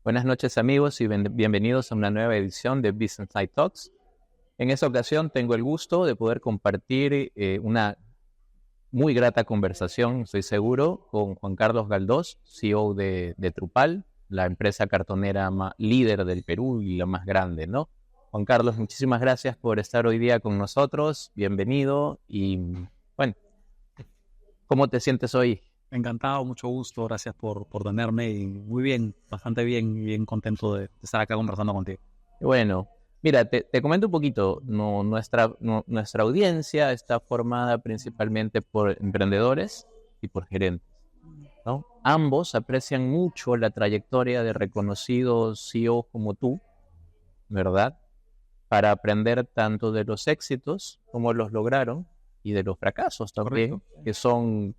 Buenas noches amigos y bienvenidos a una nueva edición de Business Night Talks. En esta ocasión tengo el gusto de poder compartir una muy grata conversación, estoy seguro, con Juan Carlos Galdós, CEO de Trupal, la empresa cartonera líder del Perú y la más grande, ¿no? Juan Carlos, muchísimas gracias por estar hoy día con nosotros, bienvenido y bueno, ¿cómo te sientes hoy? Encantado, mucho gusto, gracias por tenerme y muy bien, bastante bien, bien contento de estar acá conversando contigo. Bueno, mira, te comento un poquito. Nuestra audiencia está formada principalmente por emprendedores y por gerentes, ¿no? Ambos aprecian mucho la trayectoria de reconocidos CEOs como tú, ¿verdad? Para aprender tanto de los éxitos, como los lograron, y de los fracasos también, Correcto.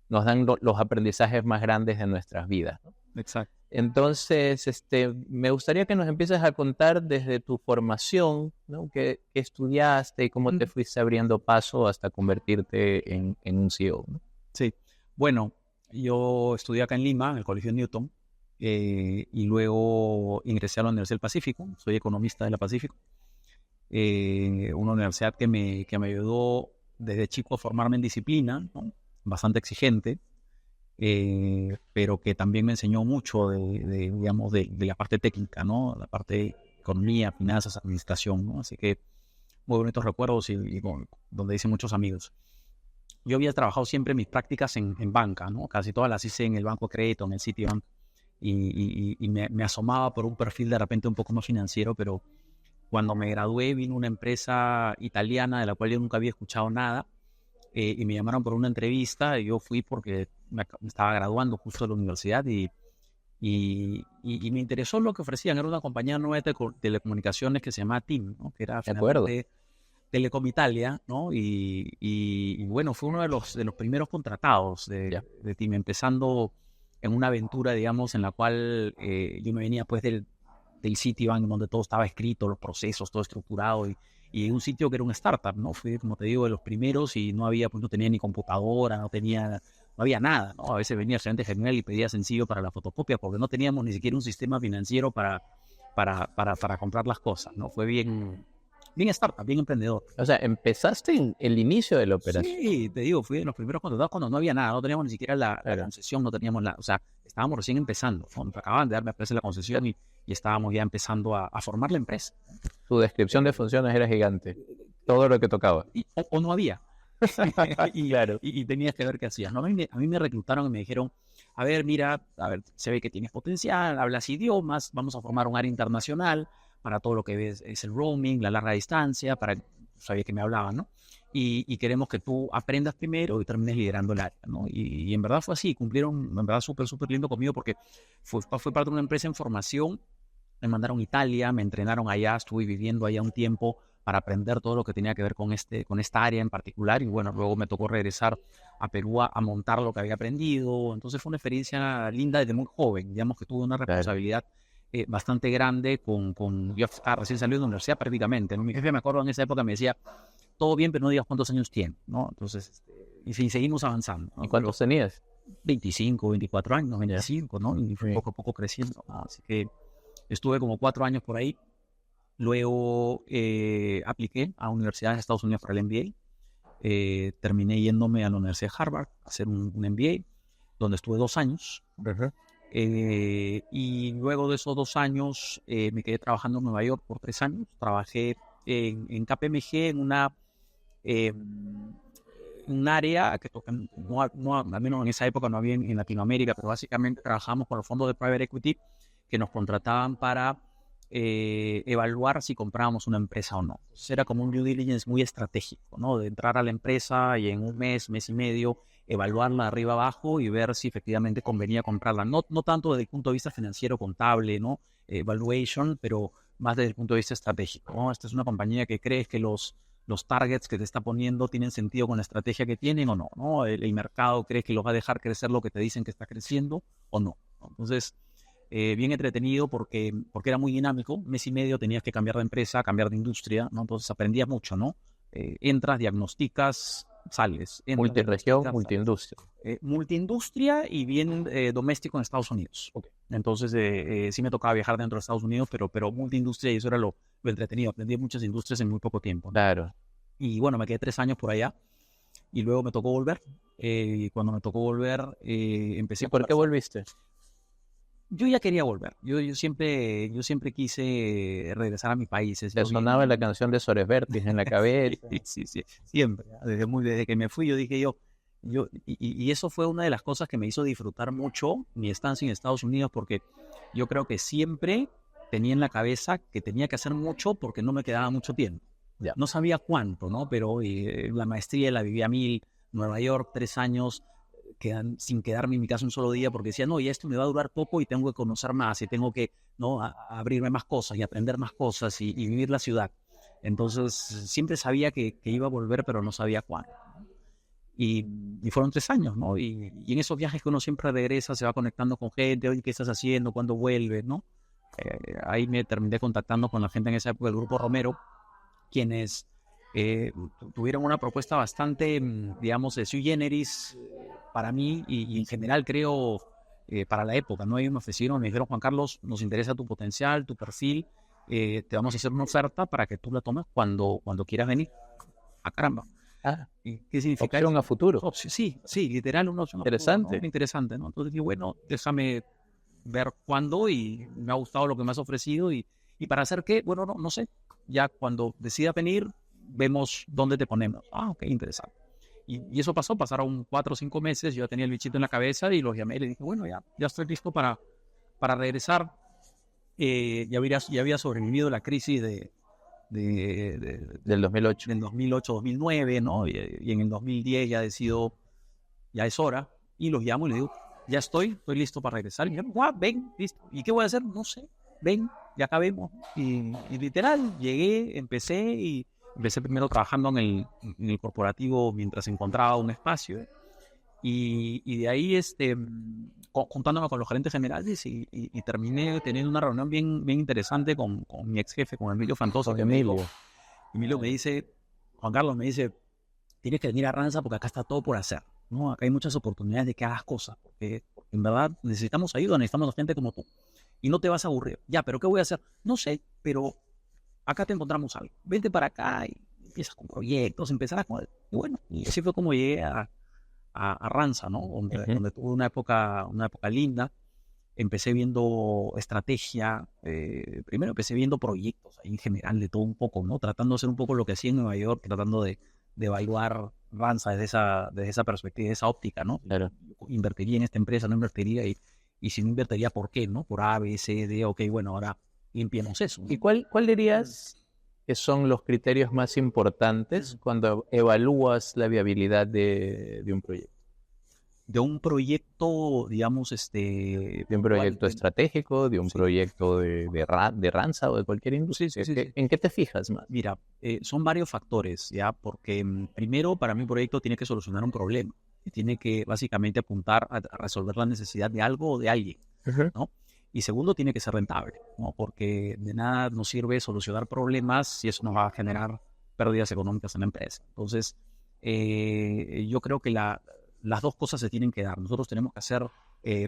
nos dan los aprendizajes más grandes de nuestras vidas, ¿no? Exacto. Entonces, me gustaría que nos empieces a contar desde tu formación, ¿no? ¿Qué estudiaste y cómo te fuiste abriendo paso hasta convertirte en un CEO, ¿no? Sí, bueno, yo estudié acá en Lima, en el Colegio Newton, y luego ingresé a la Universidad del Pacífico, soy economista de la Pacífico, una universidad que me ayudó desde chico a formarme en disciplina, ¿no? Bastante exigente. Pero que también me enseñó mucho digamos, de la parte técnica, ¿no? La parte de economía, finanzas, administración, ¿no? Así que muy bonitos recuerdos donde hice muchos amigos. Yo había trabajado siempre mis prácticas en banca, ¿no? Casi todas las hice en el Banco de Crédito, en el Citibank, y me asomaba por un perfil de repente un poco más financiero, pero cuando me gradué vino una empresa italiana de la cual yo nunca había escuchado nada, y me llamaron por una entrevista y yo fui porque me estaba graduando justo de la universidad y me interesó lo que ofrecían. Era una compañía nueva de telecomunicaciones que se llamaba TIM, ¿no? Que era De acuerdo. finalmente Telecom Italia, ¿no? Y bueno, fue uno de los primeros contratados Ya. de TIM, empezando en una aventura, digamos, en la cual yo me venía pues del Citibank, donde todo estaba escrito, los procesos, todo estructurado, y un sitio que era una startup, ¿no? Fui, como te digo, de los primeros y no tenía ni computadora, no había nada, ¿no? A veces venía el gerente general y pedía sencillo para la fotocopia porque no teníamos ni siquiera un sistema financiero para comprar las cosas, ¿no? Fue bien startup, bien emprendedor. O sea, empezaste en el inicio de la operación. Sí, te digo, fui de los primeros contratados cuando no había nada, no teníamos ni siquiera la Claro. concesión, no teníamos o sea, estábamos recién empezando, ¿no? Nos acababan de darme a la concesión y estábamos ya empezando a formar la empresa. Tu descripción de funciones era gigante. Todo lo que tocaba. O no había. y, Claro. y tenías que ver qué hacías, ¿no? A mí me reclutaron y me dijeron, a ver, mira, a ver, se ve que tienes potencial, hablas idiomas, vamos a formar un área internacional para todo lo que ves, es el roaming, la larga distancia, sabía que me hablaban, ¿no? Y queremos que tú aprendas primero y termines liderando el área, ¿no? Y en verdad fue así, cumplieron, en verdad, súper, súper lindo conmigo porque fue parte de una empresa en formación. Me mandaron a Italia, me entrenaron allá, estuve viviendo allá un tiempo para aprender todo lo que tenía que ver con esta área en particular, y bueno, luego me tocó regresar a Perú a montar lo que había aprendido. Entonces fue una experiencia linda desde muy joven, digamos que tuve una Claro. responsabilidad bastante grande yo estaba recién salido de la universidad prácticamente, ¿no? Mi jefe, me acuerdo, en esa época me decía, todo bien, pero no digas cuántos años tiene, ¿no? Entonces, y sí, seguimos avanzando, ¿no? ¿Y cuántos tenías? 25, 24 años, Ya. 25, ¿no? Y fue Sí. poco a poco creciendo, ¿no? Así que estuve como 4 años por ahí. Luego apliqué a universidades de Estados Unidos para el MBA. Terminé yéndome a la Universidad de Harvard a hacer un MBA, donde estuve 2 años. Ujú. Y luego de esos 2 años me quedé trabajando en Nueva York por 3 años. Trabajé en KPMG eh, un área que tocan, al menos en esa época no había en Latinoamérica, pero básicamente trabajamos con los fondos de private equity que nos contrataban para evaluar si comprábamos una empresa o no. Entonces era como un due diligence muy estratégico, ¿no? De entrar a la empresa y en un mes y medio, evaluarla de arriba abajo y ver si efectivamente convenía comprarla. No tanto desde el punto de vista financiero, contable, ¿no? Valuation, pero más desde el punto de vista estratégico, ¿no? Esta es una compañía que crees que los targets que te está poniendo tienen sentido con la estrategia que tienen o no, ¿no? El mercado cree que lo va a dejar crecer lo que te dicen que está creciendo o no, ¿no? Entonces, bien entretenido porque era muy dinámico. Un mes y medio tenías que cambiar de empresa, cambiar de industria, ¿no? Entonces aprendías mucho, ¿no? Entras, diagnosticas, sales. Multiregión, multiindustria. Multiindustria y bien doméstico en Estados Unidos. Okay. Entonces, sí me tocaba viajar dentro de Estados Unidos, pero multiindustria, y eso era lo entretenido. Aprendí muchas industrias en muy poco tiempo. Claro. Y bueno, me quedé 3 años por allá y luego me tocó volver. Cuando me tocó volver, empecé... ¿Y por qué volviste? Yo ya quería volver. Yo siempre quise regresar a mi país. Te sonaba la canción de Sores Vértiz en la cabeza. Sí, siempre. Desde que me fui, yo dije y eso fue una de las cosas que me hizo disfrutar mucho mi estancia en Estados Unidos, porque yo creo que siempre tenía en la cabeza que tenía que hacer mucho porque no me quedaba mucho tiempo. Ya. No sabía cuánto, ¿no? Pero la maestría la viví a 1000, Nueva York, 3 años, sin quedarme en mi casa un solo día, porque decía, no, y esto me va a durar poco y tengo que conocer más y tengo que, ¿no?, abrirme más cosas y aprender más cosas y vivir la ciudad. Entonces, siempre sabía que iba a volver, pero no sabía cuándo. Y fueron 3 años, ¿no? Y en esos viajes que uno siempre regresa, se va conectando con gente, oye, ¿qué estás haciendo? ¿Cuándo vuelves? ¿No? Ahí me terminé contactando con la gente en esa época del Grupo Romero, quienes tuvieron una propuesta bastante, digamos, de sui generis para mí y en general creo para la época, ¿no? Ellos me dijeron, Juan Carlos, nos interesa tu potencial, tu perfil, te vamos a hacer una oferta para que tú la tomes cuando quieras venir. ¡Ah, caramba! ¿Y qué significa opción eso? A futuro? Sí, literal, una opción Interesante. a futuro, ¿no? Interesante, ¿no? Entonces dije, bueno, déjame ver cuándo, y me ha gustado lo que me has ofrecido y para hacer qué, bueno, no sé. Ya cuando decida venir, vemos dónde te ponemos. Ok, interesante. Y eso pasaron 4 o 5 meses, yo ya tenía el bichito en la cabeza y los llamé y le dije, bueno, ya estoy listo para regresar. Ya había sobrevivido la crisis del 2008. Del 2008-2009, ¿no? Y en el 2010 ya decido, ya es hora, y los llamo y les digo, ya estoy listo para regresar. Y me dijeron, ven, listo. ¿Y qué voy a hacer? No sé, ven, ya acabemos. Y literal, empecé primero trabajando en el corporativo mientras encontraba un espacio. Y de ahí juntándome con los gerentes generales y terminé teniendo una reunión bien interesante con mi ex jefe, con Emilio Fantoso. Emilio me dice, Juan Carlos me dice, tienes que venir a Ranza porque acá está todo por hacer, ¿no? Acá hay muchas oportunidades de que hagas cosas, porque en verdad necesitamos ayuda, necesitamos gente como tú y no te vas a aburrir. Ya, pero ¿qué voy a hacer? No sé, pero acá te encontramos algo. Vente para acá y empiezas con proyectos, empezarás con... Y bueno, y así fue como llegué a Ranza, ¿no? Donde tuve una época linda. Empecé viendo estrategia, primero empecé viendo proyectos ahí en general, de todo un poco, ¿no? Tratando de hacer un poco lo que hacía en Nueva York, tratando de evaluar Ranza desde esa perspectiva, de esa óptica, ¿no? Claro. Invertiría en esta empresa, no invertiría, y si no invertiría, ¿por qué? ¿No? Por A, B, C, D, ok, bueno, ahora limpiemos eso, ¿no? ¿Y cuál dirías que son los criterios más importantes cuando evalúas la viabilidad de un proyecto? De un proyecto, digamos, de un proyecto estratégico, de un proyecto de Ranza o de cualquier industria. Sí. ¿En qué te fijas más? Mira, son varios factores, ¿ya? Porque primero, para mí, un proyecto tiene que solucionar un problema y tiene que básicamente apuntar a resolver la necesidad de algo o de alguien, ¿no? Y segundo, tiene que ser rentable, ¿no? Porque de nada nos sirve solucionar problemas si eso nos va a generar pérdidas económicas en la empresa. Entonces, yo creo que las dos cosas se tienen que dar. Nosotros tenemos que hacer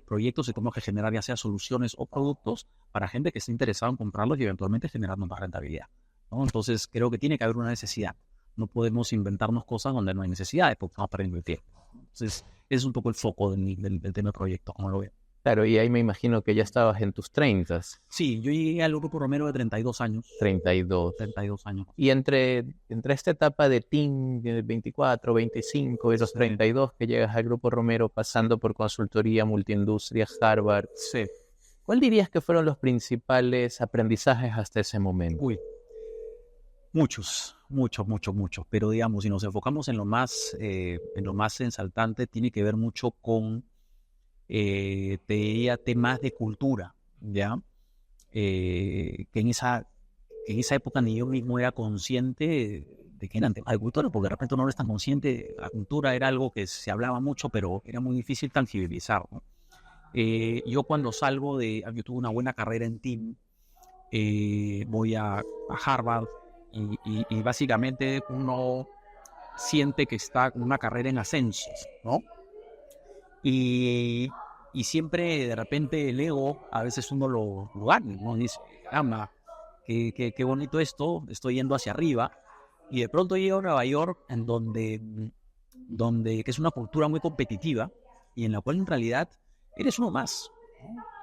proyectos y tenemos que generar ya sea soluciones o productos para gente que esté interesada en comprarlos y eventualmente generarnos más rentabilidad, ¿no? Entonces, creo que tiene que haber una necesidad. No podemos inventarnos cosas donde no hay necesidad, porque estamos perdiendo el tiempo. Entonces, ese es un poco el foco del tema de proyecto, como lo veo. Claro, y ahí me imagino que ya estabas en tus 30. Sí, yo llegué al Grupo Romero de 32 años. 32 años. Y entre esta etapa de team de 24, 25 y los 32 que llegas al Grupo Romero, pasando por consultoría, multiindustria, Harvard, sí. ¿Cuál dirías que fueron los principales aprendizajes hasta ese momento? Muchos. Pero digamos, si nos enfocamos en lo más ensaltante, tiene que ver mucho con te diría temas de cultura, ¿ya? Que en esa época ni yo mismo era consciente de que eran temas de cultura, porque de repente no eres tan consciente. La cultura era algo que se hablaba mucho, pero era muy difícil tangibilizar, ¿no? Yo cuando yo tuve una buena carrera en team, voy a Harvard y básicamente uno siente que está con una carrera en ascenso, ¿no? Y siempre de repente el ego, a veces uno lo gana, ¿no? Dice, caramba, qué bonito esto, estoy yendo hacia arriba. Y de pronto llego a Nueva York, en que es una cultura muy competitiva y en la cual en realidad eres uno más.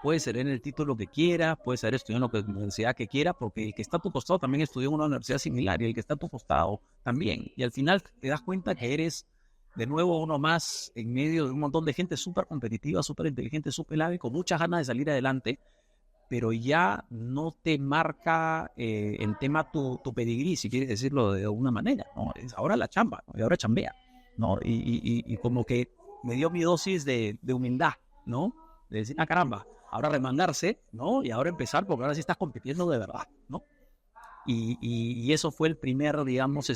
Puedes ser en el título que quiera, puedes ser estudiando en la universidad que quiera, porque el que está a tu costado también estudió en una universidad similar y el que está a tu costado también. Y al final te das cuenta que eres de nuevo uno más en medio de un montón de gente súper competitiva, súper inteligente, súper hábil, con muchas ganas de salir adelante, pero ya no te marca en tema tu pedigrí, si quieres decirlo de alguna manera, ¿no? Es ahora la chamba, ¿no? Y ahora chambea, ¿no? Y como que me dio mi dosis de humildad, ¿no? De decir, caramba, ahora remangarse, ¿no? Y ahora empezar, porque ahora sí estás compitiendo de verdad, ¿no? Y eso fue el primer, digamos,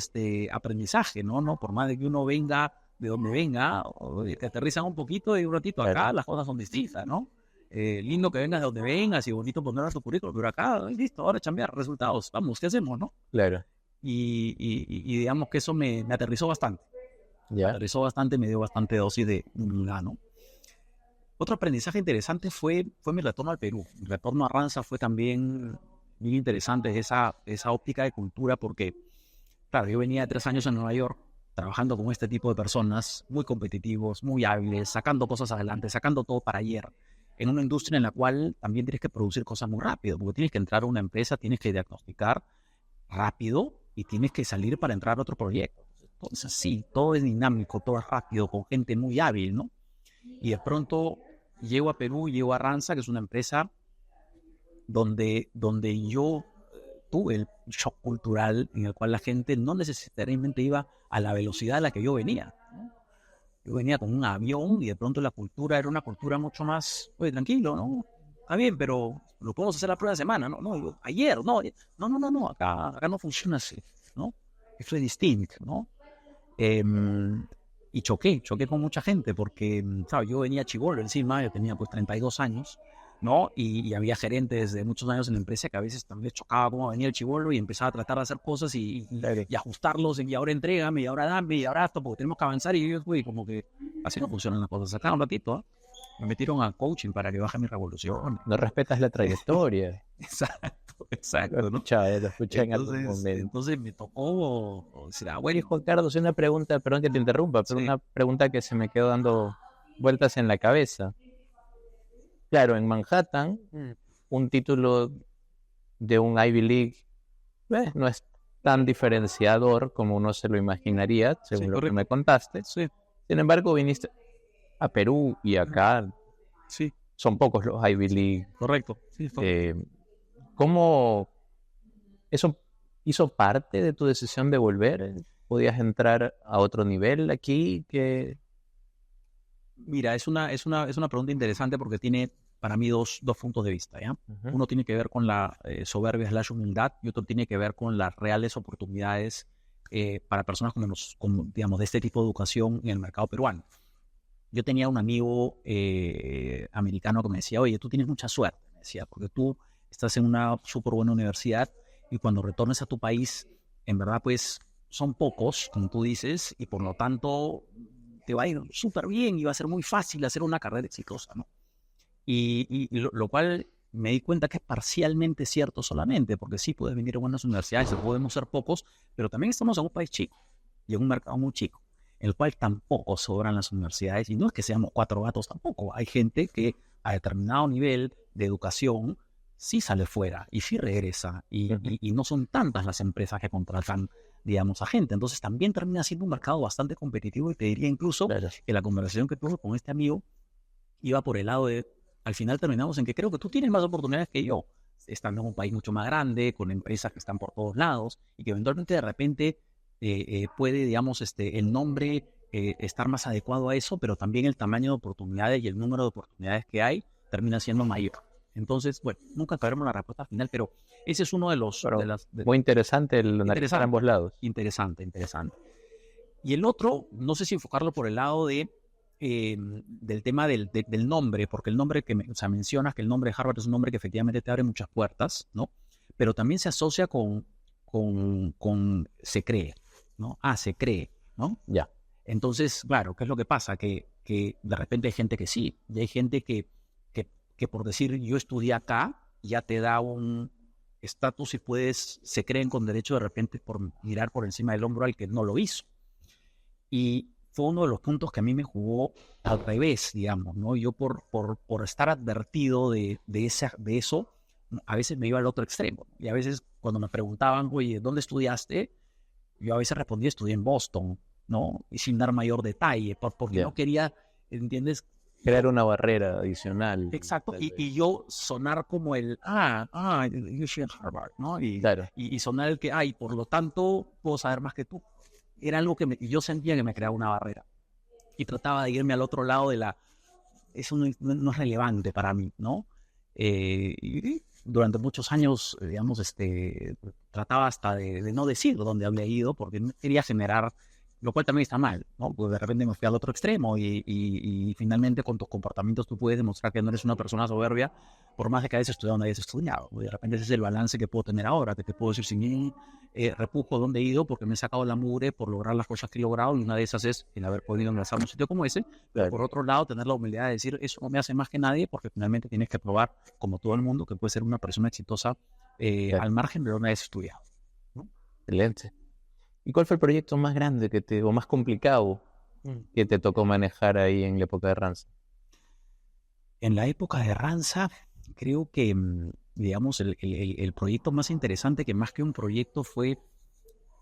aprendizaje, ¿no? Por más de que uno venga de donde venga, o te aterrizan un poquito y un ratito acá, las cosas son distintas, ¿no? Lindo que vengas de donde vengas y bonito poner a tu currículum, pero acá, listo, ahora chambear, resultados, vamos, ¿qué hacemos, no? Claro. Y digamos que eso me aterrizó bastante. Ya. Me aterrizó bastante, me dio bastante dosis de humildad, ¿no? Otro aprendizaje interesante fue mi retorno al Perú. Mi retorno a Ranza fue también muy interesante esa óptica de cultura, porque, claro, yo venía de 3 años en Nueva York trabajando con este tipo de personas muy competitivos, muy hábiles, sacando cosas adelante, sacando todo para ayer, en una industria en la cual también tienes que producir cosas muy rápido, porque tienes que entrar a una empresa, tienes que diagnosticar rápido y tienes que salir para entrar a otro proyecto. Entonces, sí, todo es dinámico, todo es rápido, con gente muy hábil, ¿no? Y de pronto llego a Perú, llego a Ranza, que es una empresa donde yo tuve el shock cultural en el cual la gente no necesariamente iba a la velocidad a la que yo venía, ¿no? Yo venía con un avión y de pronto la cultura era una cultura mucho más, oye, tranquilo, ¿no? Está bien, pero lo podemos hacer la prueba de semana, ¿no? No, ayer, no, acá no funciona así, ¿no? Esto es distinto, ¿no? Y choqué con mucha gente porque, ¿sabes? Yo venía chibolo encima, yo tenía pues 32 años, ¿no? Y había gerentes de muchos años en la empresa que a veces también chocaba cómo venía el chibolo y empezaba a tratar de hacer cosas y ajustarlos, y ahora entrégame, y ahora dame, y ahora esto, porque tenemos que avanzar. Y yo, güey, como que así no funcionan las cosas. Acá un ratito, ¿eh? Me metieron a coaching para que baje mi revolución. No respetas la trayectoria. Exacto, Lo ¿no? escuché en algún momento. Entonces me tocó decir, Bueno, y Juan Carlos, una pregunta, perdón que te interrumpa, pero sí. una pregunta que se me quedó dando vueltas en la cabeza. Claro, en Manhattan, un título de un Ivy League no es tan diferenciador como uno se lo imaginaría, según lo que me contaste. Sí. Sin embargo, viniste a Perú y acá Sí. son pocos los Ivy League. Correcto. Sí, ¿Cómo eso hizo parte de tu decisión de volver? ¿Podías entrar a otro nivel aquí? Mira, es una pregunta interesante porque tiene para mí dos puntos de vista, ¿ya? Uh-huh. Uno tiene que ver con la soberbia / humildad y otro tiene que ver con las reales oportunidades para personas con, digamos, de este tipo de educación en el mercado peruano. Yo tenía un amigo americano que me decía, oye, tú tienes mucha suerte, me decía, porque tú estás en una súper buena universidad y cuando retornes a tu país, en verdad, pues, son pocos, como tú dices, y por lo tanto te va a ir súper bien y va a ser muy fácil hacer una carrera exitosa, ¿no? Y lo cual me di cuenta que es parcialmente cierto solamente, porque sí puedes venir a buenas universidades, podemos ser pocos, pero también estamos en un país chico y en un mercado muy chico, en el cual tampoco sobran las universidades, y no es que seamos 4 gatos tampoco, hay gente que a determinado nivel de educación sí sale fuera y sí regresa, y no son tantas las empresas que contratan, digamos, a gente, entonces también termina siendo un mercado bastante competitivo, y te diría incluso que la conversación que tuve con este amigo iba por el lado de, al final terminamos en que creo que tú tienes más oportunidades que yo, estando en un país mucho más grande, con empresas que están por todos lados, y que eventualmente de repente puede, digamos, el nombre estar más adecuado a eso, pero también el tamaño de oportunidades y el número de oportunidades que hay termina siendo mayor. Entonces, bueno, nunca sabremos la respuesta final, pero ese es uno de los... muy interesante el analizar ambos lados. Interesante. Y el otro, no sé si enfocarlo por el lado de del tema del nombre, porque el nombre que mencionas que el nombre de Harvard es un nombre que efectivamente te abre muchas puertas, ¿no? Pero también se asocia con se cree, ¿no? Se cree. ¿no? Ya. Entonces, claro, ¿qué es lo que pasa? Que de repente hay gente que sí, y hay gente que por decir yo estudié acá, ya te da un estatus y se creen con derecho de repente por mirar por encima del hombro al que no lo hizo. Y fue uno de los puntos que a mí me jugó al revés, digamos, ¿no? Yo por estar advertido de eso, a veces me iba al otro extremo. Y a veces cuando me preguntaban, oye, ¿dónde estudiaste? Yo a veces respondía, estudié en Boston, ¿no? Y sin dar mayor detalle, porque no quería, ¿entiendes? Crear una barrera adicional. Exacto, y yo sonar como el, yo estoy en Harvard, ¿no? Claro. Y sonar el que, y por lo tanto puedo saber más que tú. Era algo que yo sentía que me creaba una barrera. Y trataba de irme al otro lado eso no es relevante para mí, ¿no? Y durante muchos años, digamos, trataba hasta de no decir dónde había ido, porque no quería generar, lo cual también está mal, ¿no? Pues de repente me fui al otro extremo y finalmente con tus comportamientos tú puedes demostrar que no eres una persona soberbia, por más de que hayas estudiado donde hayas estudiado. De repente ese es el balance que puedo tener ahora, que te puedo decir sin mí, repujo dónde he ido porque me he sacado la mugre por lograr las cosas que he logrado, y una de esas es el haber podido ingresar a un sitio como ese, pero por otro lado tener la humildad de decir, eso no me hace más que nadie, porque finalmente tienes que probar, como todo el mundo, que puedes ser una persona exitosa al margen de donde hayas estudiado, ¿no? Excelente. ¿Y cuál fue el proyecto más grande o más complicado que te tocó manejar ahí en la época de Ranza? En la época de Ranza, creo que, digamos, el proyecto más interesante, que más que un proyecto, fue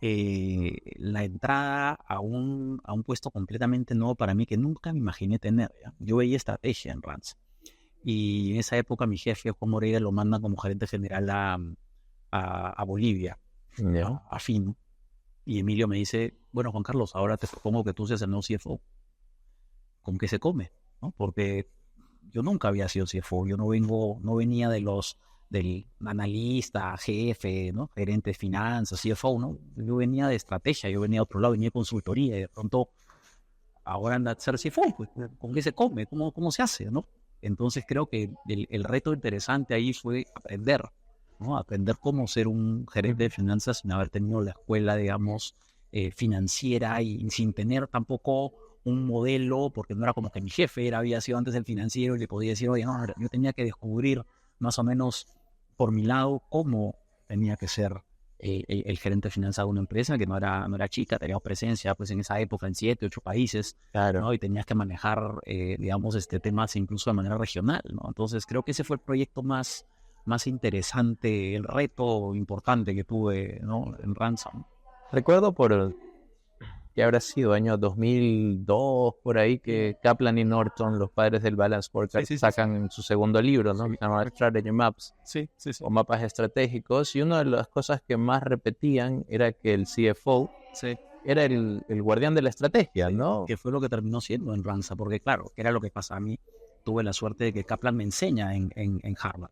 la entrada a un puesto completamente nuevo para mí, que nunca me imaginé tener, ¿ya? Yo veía estrategia en Ranza. Y en esa época mi jefe, Juan Moreira, lo manda como gerente general a Bolivia, a FIN. Y Emilio me dice, bueno, Juan Carlos, ahora te propongo que tú seas el nuevo CFO. ¿Con qué se come? ¿No? Porque yo nunca había sido CFO, yo no venía del analista, jefe, ¿no? Gerente de finanzas, CFO, ¿no? Yo venía de estrategia, yo venía de otro lado, venía de consultoría, y de pronto ahora anda a ser CFO, pues, ¿con qué se come? ¿Cómo se hace, no? Entonces creo que el reto interesante ahí fue aprender, ¿no? Aprender cómo ser un gerente de finanzas sin haber tenido la escuela, digamos, financiera, y sin tener tampoco un modelo, porque no era como que mi jefe había sido antes el financiero y le podía decir, oye, no, yo tenía que descubrir más o menos por mi lado cómo tenía que ser el gerente de finanzas de una empresa que no era chica, teníamos presencia pues en esa época en 7, 8 países, claro, ¿no? Y tenías que manejar, digamos, temas incluso de manera regional, ¿no? Entonces creo que ese fue el proyecto más interesante, el reto importante que tuve, ¿no? En Ransom. Recuerdo que habrá sido año 2002, por ahí, que Kaplan y Norton, los padres del Balance Scorecard, sacan su segundo libro, ¿no? Que se llama Strategy Maps, o mapas estratégicos, y una de las cosas que más repetían era que el CFO era el guardián de la estrategia, ¿no? Que fue lo que terminó siendo en Ranza, porque claro, que era lo que pasa a mí. Tuve la suerte de que Kaplan me enseña en Harvard,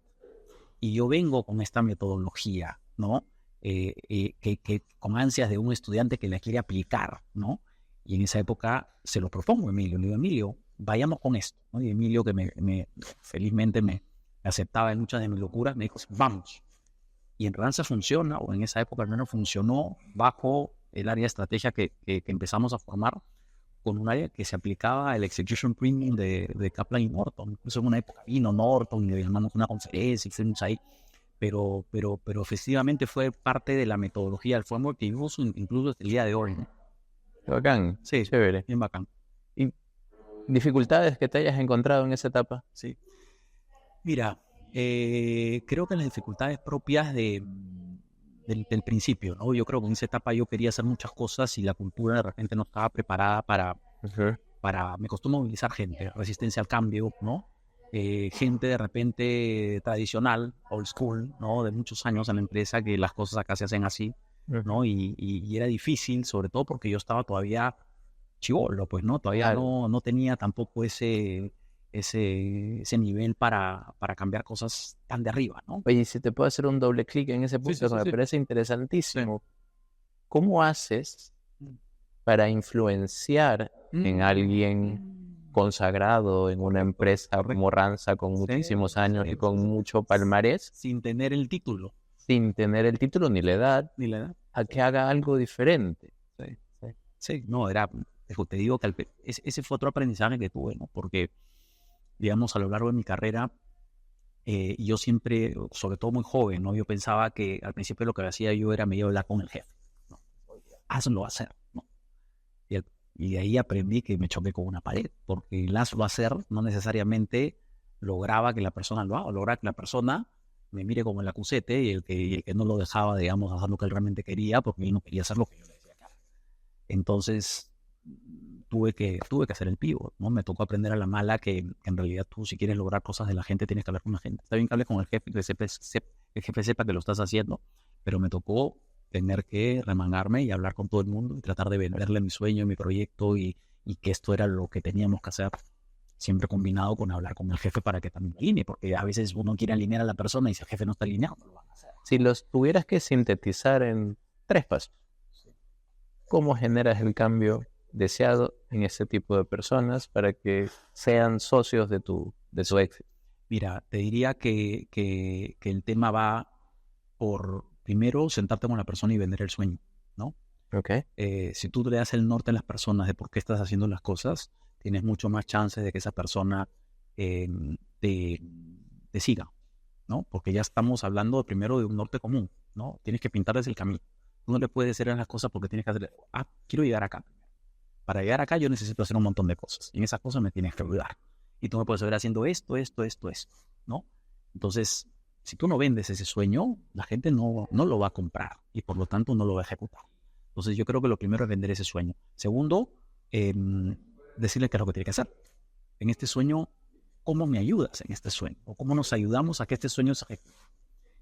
y yo vengo con esta metodología, ¿no? Que con ansias de un estudiante que la quiere aplicar, ¿no? Y en esa época se lo propongo a Emilio. Le digo, Emilio, vayamos con esto, ¿no? Y Emilio, que felizmente me aceptaba en muchas de mis locuras, me dijo, vamos. Y en Ranza funciona, o en esa época al menos funcionó, bajo el área de estrategia que empezamos a formar, con un área que se aplicaba al Execution Premium de Kaplan y Norton. Incluso en una época vino Norton y le llamamos una conferencia y fuimos ahí. Pero efectivamente fue parte de la metodología del framework que incluso hasta el día de hoy, ¿no? Qué bacán, sí, chévere. Bien bacán. ¿Y dificultades que te hayas encontrado en esa etapa? Sí. Mira, creo que las dificultades propias del principio, ¿no? Yo creo que en esa etapa yo quería hacer muchas cosas y la cultura de repente no estaba preparada para me costó movilizar gente, resistencia al cambio, ¿no? Gente de repente tradicional, old school, ¿no? De muchos años en la empresa, que las cosas acá se hacen así, ¿no? Y era difícil, sobre todo porque yo estaba todavía chibolo, pues, ¿no? Todavía no tenía tampoco ese nivel para cambiar cosas tan de arriba, ¿no? Oye, si te puedo hacer un doble clic en ese punto, que me parece interesantísimo. ¿Cómo haces para influenciar en alguien consagrado en una empresa como Ranza con muchísimos años y con mucho palmarés? Sin tener el título. Sin tener el título ni la edad. A que haga algo diferente. Sí, no, te digo que ese fue otro aprendizaje que tuve, ¿no? Porque, digamos, a lo largo de mi carrera, yo siempre, sobre todo muy joven, ¿no? Yo pensaba que al principio lo que hacía yo era medio hablar con el jefe, ¿no? Hazlo hacer, ¿no? Y de ahí aprendí que me choqué con una pared, porque el hazlo hacer no necesariamente lograba que la persona lo haga, lograba que la persona me mire como el acusete y el que no lo dejaba, digamos, hacer lo que él realmente quería, porque él no quería hacer lo que yo le decía que haga. Entonces, tuve que hacer el pivot, ¿no? Me tocó aprender a la mala que en realidad tú, si quieres lograr cosas de la gente, tienes que hablar con la gente. Está bien que hables con el jefe, que el jefe sepa que lo estás haciendo, pero me tocó tener que remangarme y hablar con todo el mundo y tratar de venderle mi sueño, mi proyecto y que esto era lo que teníamos que hacer, siempre combinado con hablar con el jefe para que también alinee, porque a veces uno quiere alinear a la persona y si el jefe no está alineado, no lo van a hacer. Si los tuvieras que sintetizar en 3 pasos, ¿cómo generas el cambio deseado en ese tipo de personas para que sean socios de tu éxito? Mira, te diría que el tema va por, primero, sentarte con la persona y vender el sueño, ¿no? Okay. Si tú le das el norte a las personas de por qué estás haciendo las cosas, tienes mucho más chances de que esa persona te siga, ¿no? Porque ya estamos hablando primero de un norte común, ¿no? Tienes que pintarles el camino. Tú no le puedes hacer las cosas porque tienes que hacer, quiero llegar acá. Para llegar acá yo necesito hacer un montón de cosas. Y en esas cosas me tienes que ayudar. Y tú me puedes ver haciendo esto, ¿no? Entonces, si tú no vendes ese sueño, la gente no lo va a comprar y por lo tanto no lo va a ejecutar. Entonces yo creo que lo primero es vender ese sueño. Segundo, decirle qué es lo que tiene que hacer. En este sueño, ¿cómo me ayudas en este sueño? ¿O cómo nos ayudamos a que este sueño se ejecute?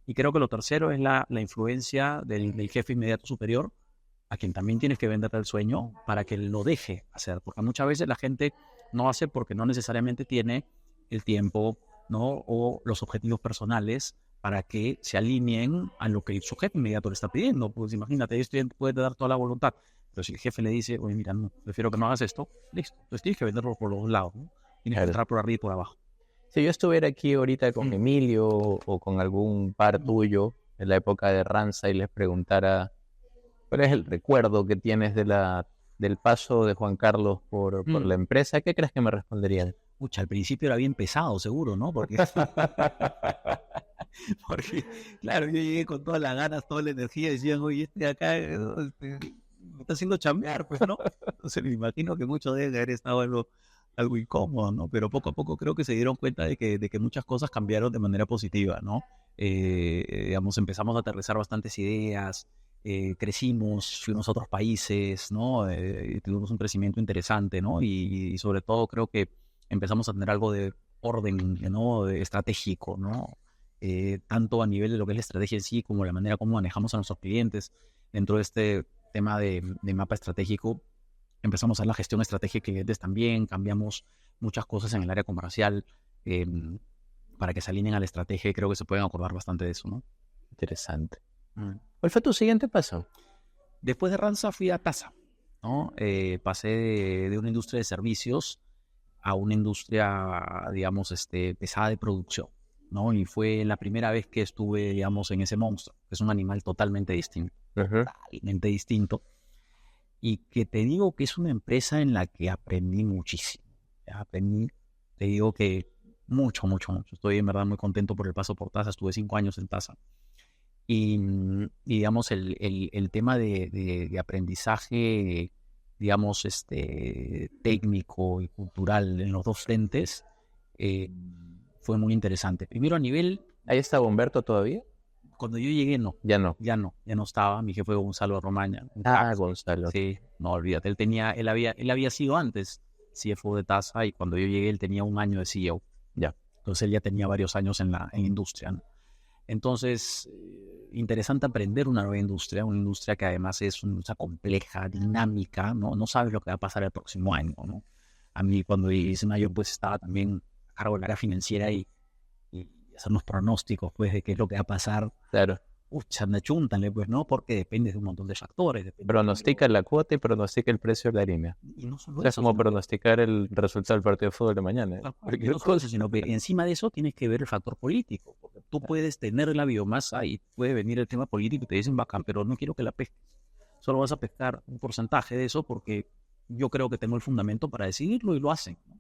Y creo que lo tercero es la influencia del jefe inmediato superior, a quien también tienes que venderle el sueño para que lo deje hacer. Porque muchas veces la gente no hace porque no necesariamente tiene el tiempo, ¿no? O los objetivos personales para que se alineen a lo que su jefe inmediato le está pidiendo. Pues imagínate, el estudiante puede dar toda la voluntad, pero si el jefe le dice, oye, mira, no, prefiero que no hagas esto, listo. Entonces tienes que venderlo por los dos lados, ¿no? Tienes que entrar por arriba y por abajo. Si yo estuviera aquí ahorita con Emilio o con algún par tuyo en la época de Ranza y les preguntara cuál es el recuerdo que tienes del paso de Juan Carlos por la empresa, ¿qué crees que me responderían? Pucha, al principio era bien pesado, seguro, ¿no? Porque, claro, yo llegué con todas las ganas, toda la energía, y decían, oye, este de acá me está haciendo chambear, pues, ¿no? Entonces me imagino que muchos deben haber estado algo incómodo, ¿no? Pero poco a poco creo que se dieron cuenta de que muchas cosas cambiaron de manera positiva, ¿no? Digamos, empezamos a aterrizar bastantes ideas, crecimos, fuimos a otros países, ¿no? Tuvimos un crecimiento interesante, ¿no? Y sobre todo creo que empezamos a tener algo de orden, ¿no? Estratégico, ¿no? Tanto a nivel de lo que es la estrategia en sí, como la manera como manejamos a nuestros clientes. Dentro de este tema de mapa estratégico, empezamos a hacer la gestión estratégica de clientes también, cambiamos muchas cosas en el área comercial para que se alineen a la estrategia y creo que se pueden acordar bastante de eso, ¿no? Interesante. ¿Cuál fue tu siguiente paso? Después de Ranza fui a Tasa, ¿no? Pasé de una industria de servicios a una industria, digamos, pesada de producción, ¿no? Y fue la primera vez que estuve, digamos, en ese monstruo, que es un animal totalmente distinto, totalmente distinto, y que te digo que es una empresa en la que aprendí muchísimo. Aprendí, te digo que mucho. Estoy en verdad muy contento por el paso por Tasa, estuve 5 años en Tasa. Y digamos, el tema de aprendizaje, digamos, técnico y cultural en los dos frentes fue muy interesante. Primero a nivel... ¿Ahí estaba Humberto todavía? Cuando yo llegué, no. Ya no estaba. Mi jefe fue Gonzalo Romaña. Gonzalo. Sí, no, olvídate. Él había sido antes CFO de Tasa y cuando yo llegué él tenía 1 año de CEO. Ya. Entonces él ya tenía varios años en la industria, ¿no? Entonces, interesante aprender una nueva industria, una industria que además es una industria compleja, dinámica, ¿no? No sabes lo que va a pasar el próximo año, ¿no? A mí cuando hice mayo pues estaba también a cargo del área financiera y hacer unos pronósticos pues de qué es lo que va a pasar. Claro. Chúntale, pues, ¿no? Porque depende de un montón de factores. Pronostica la cuota y pronostica el precio de la harina. Y no solo es como pronosticar el resultado del partido de fútbol de mañana. No solo eso, sino que encima de eso tienes que ver el factor político. Porque tú puedes tener la biomasa y puede venir el tema político y te dicen bacán, pero no quiero que la pesques. solo vas a pescar un porcentaje de eso porque yo creo que tengo el fundamento para decidirlo y lo hacen, ¿no?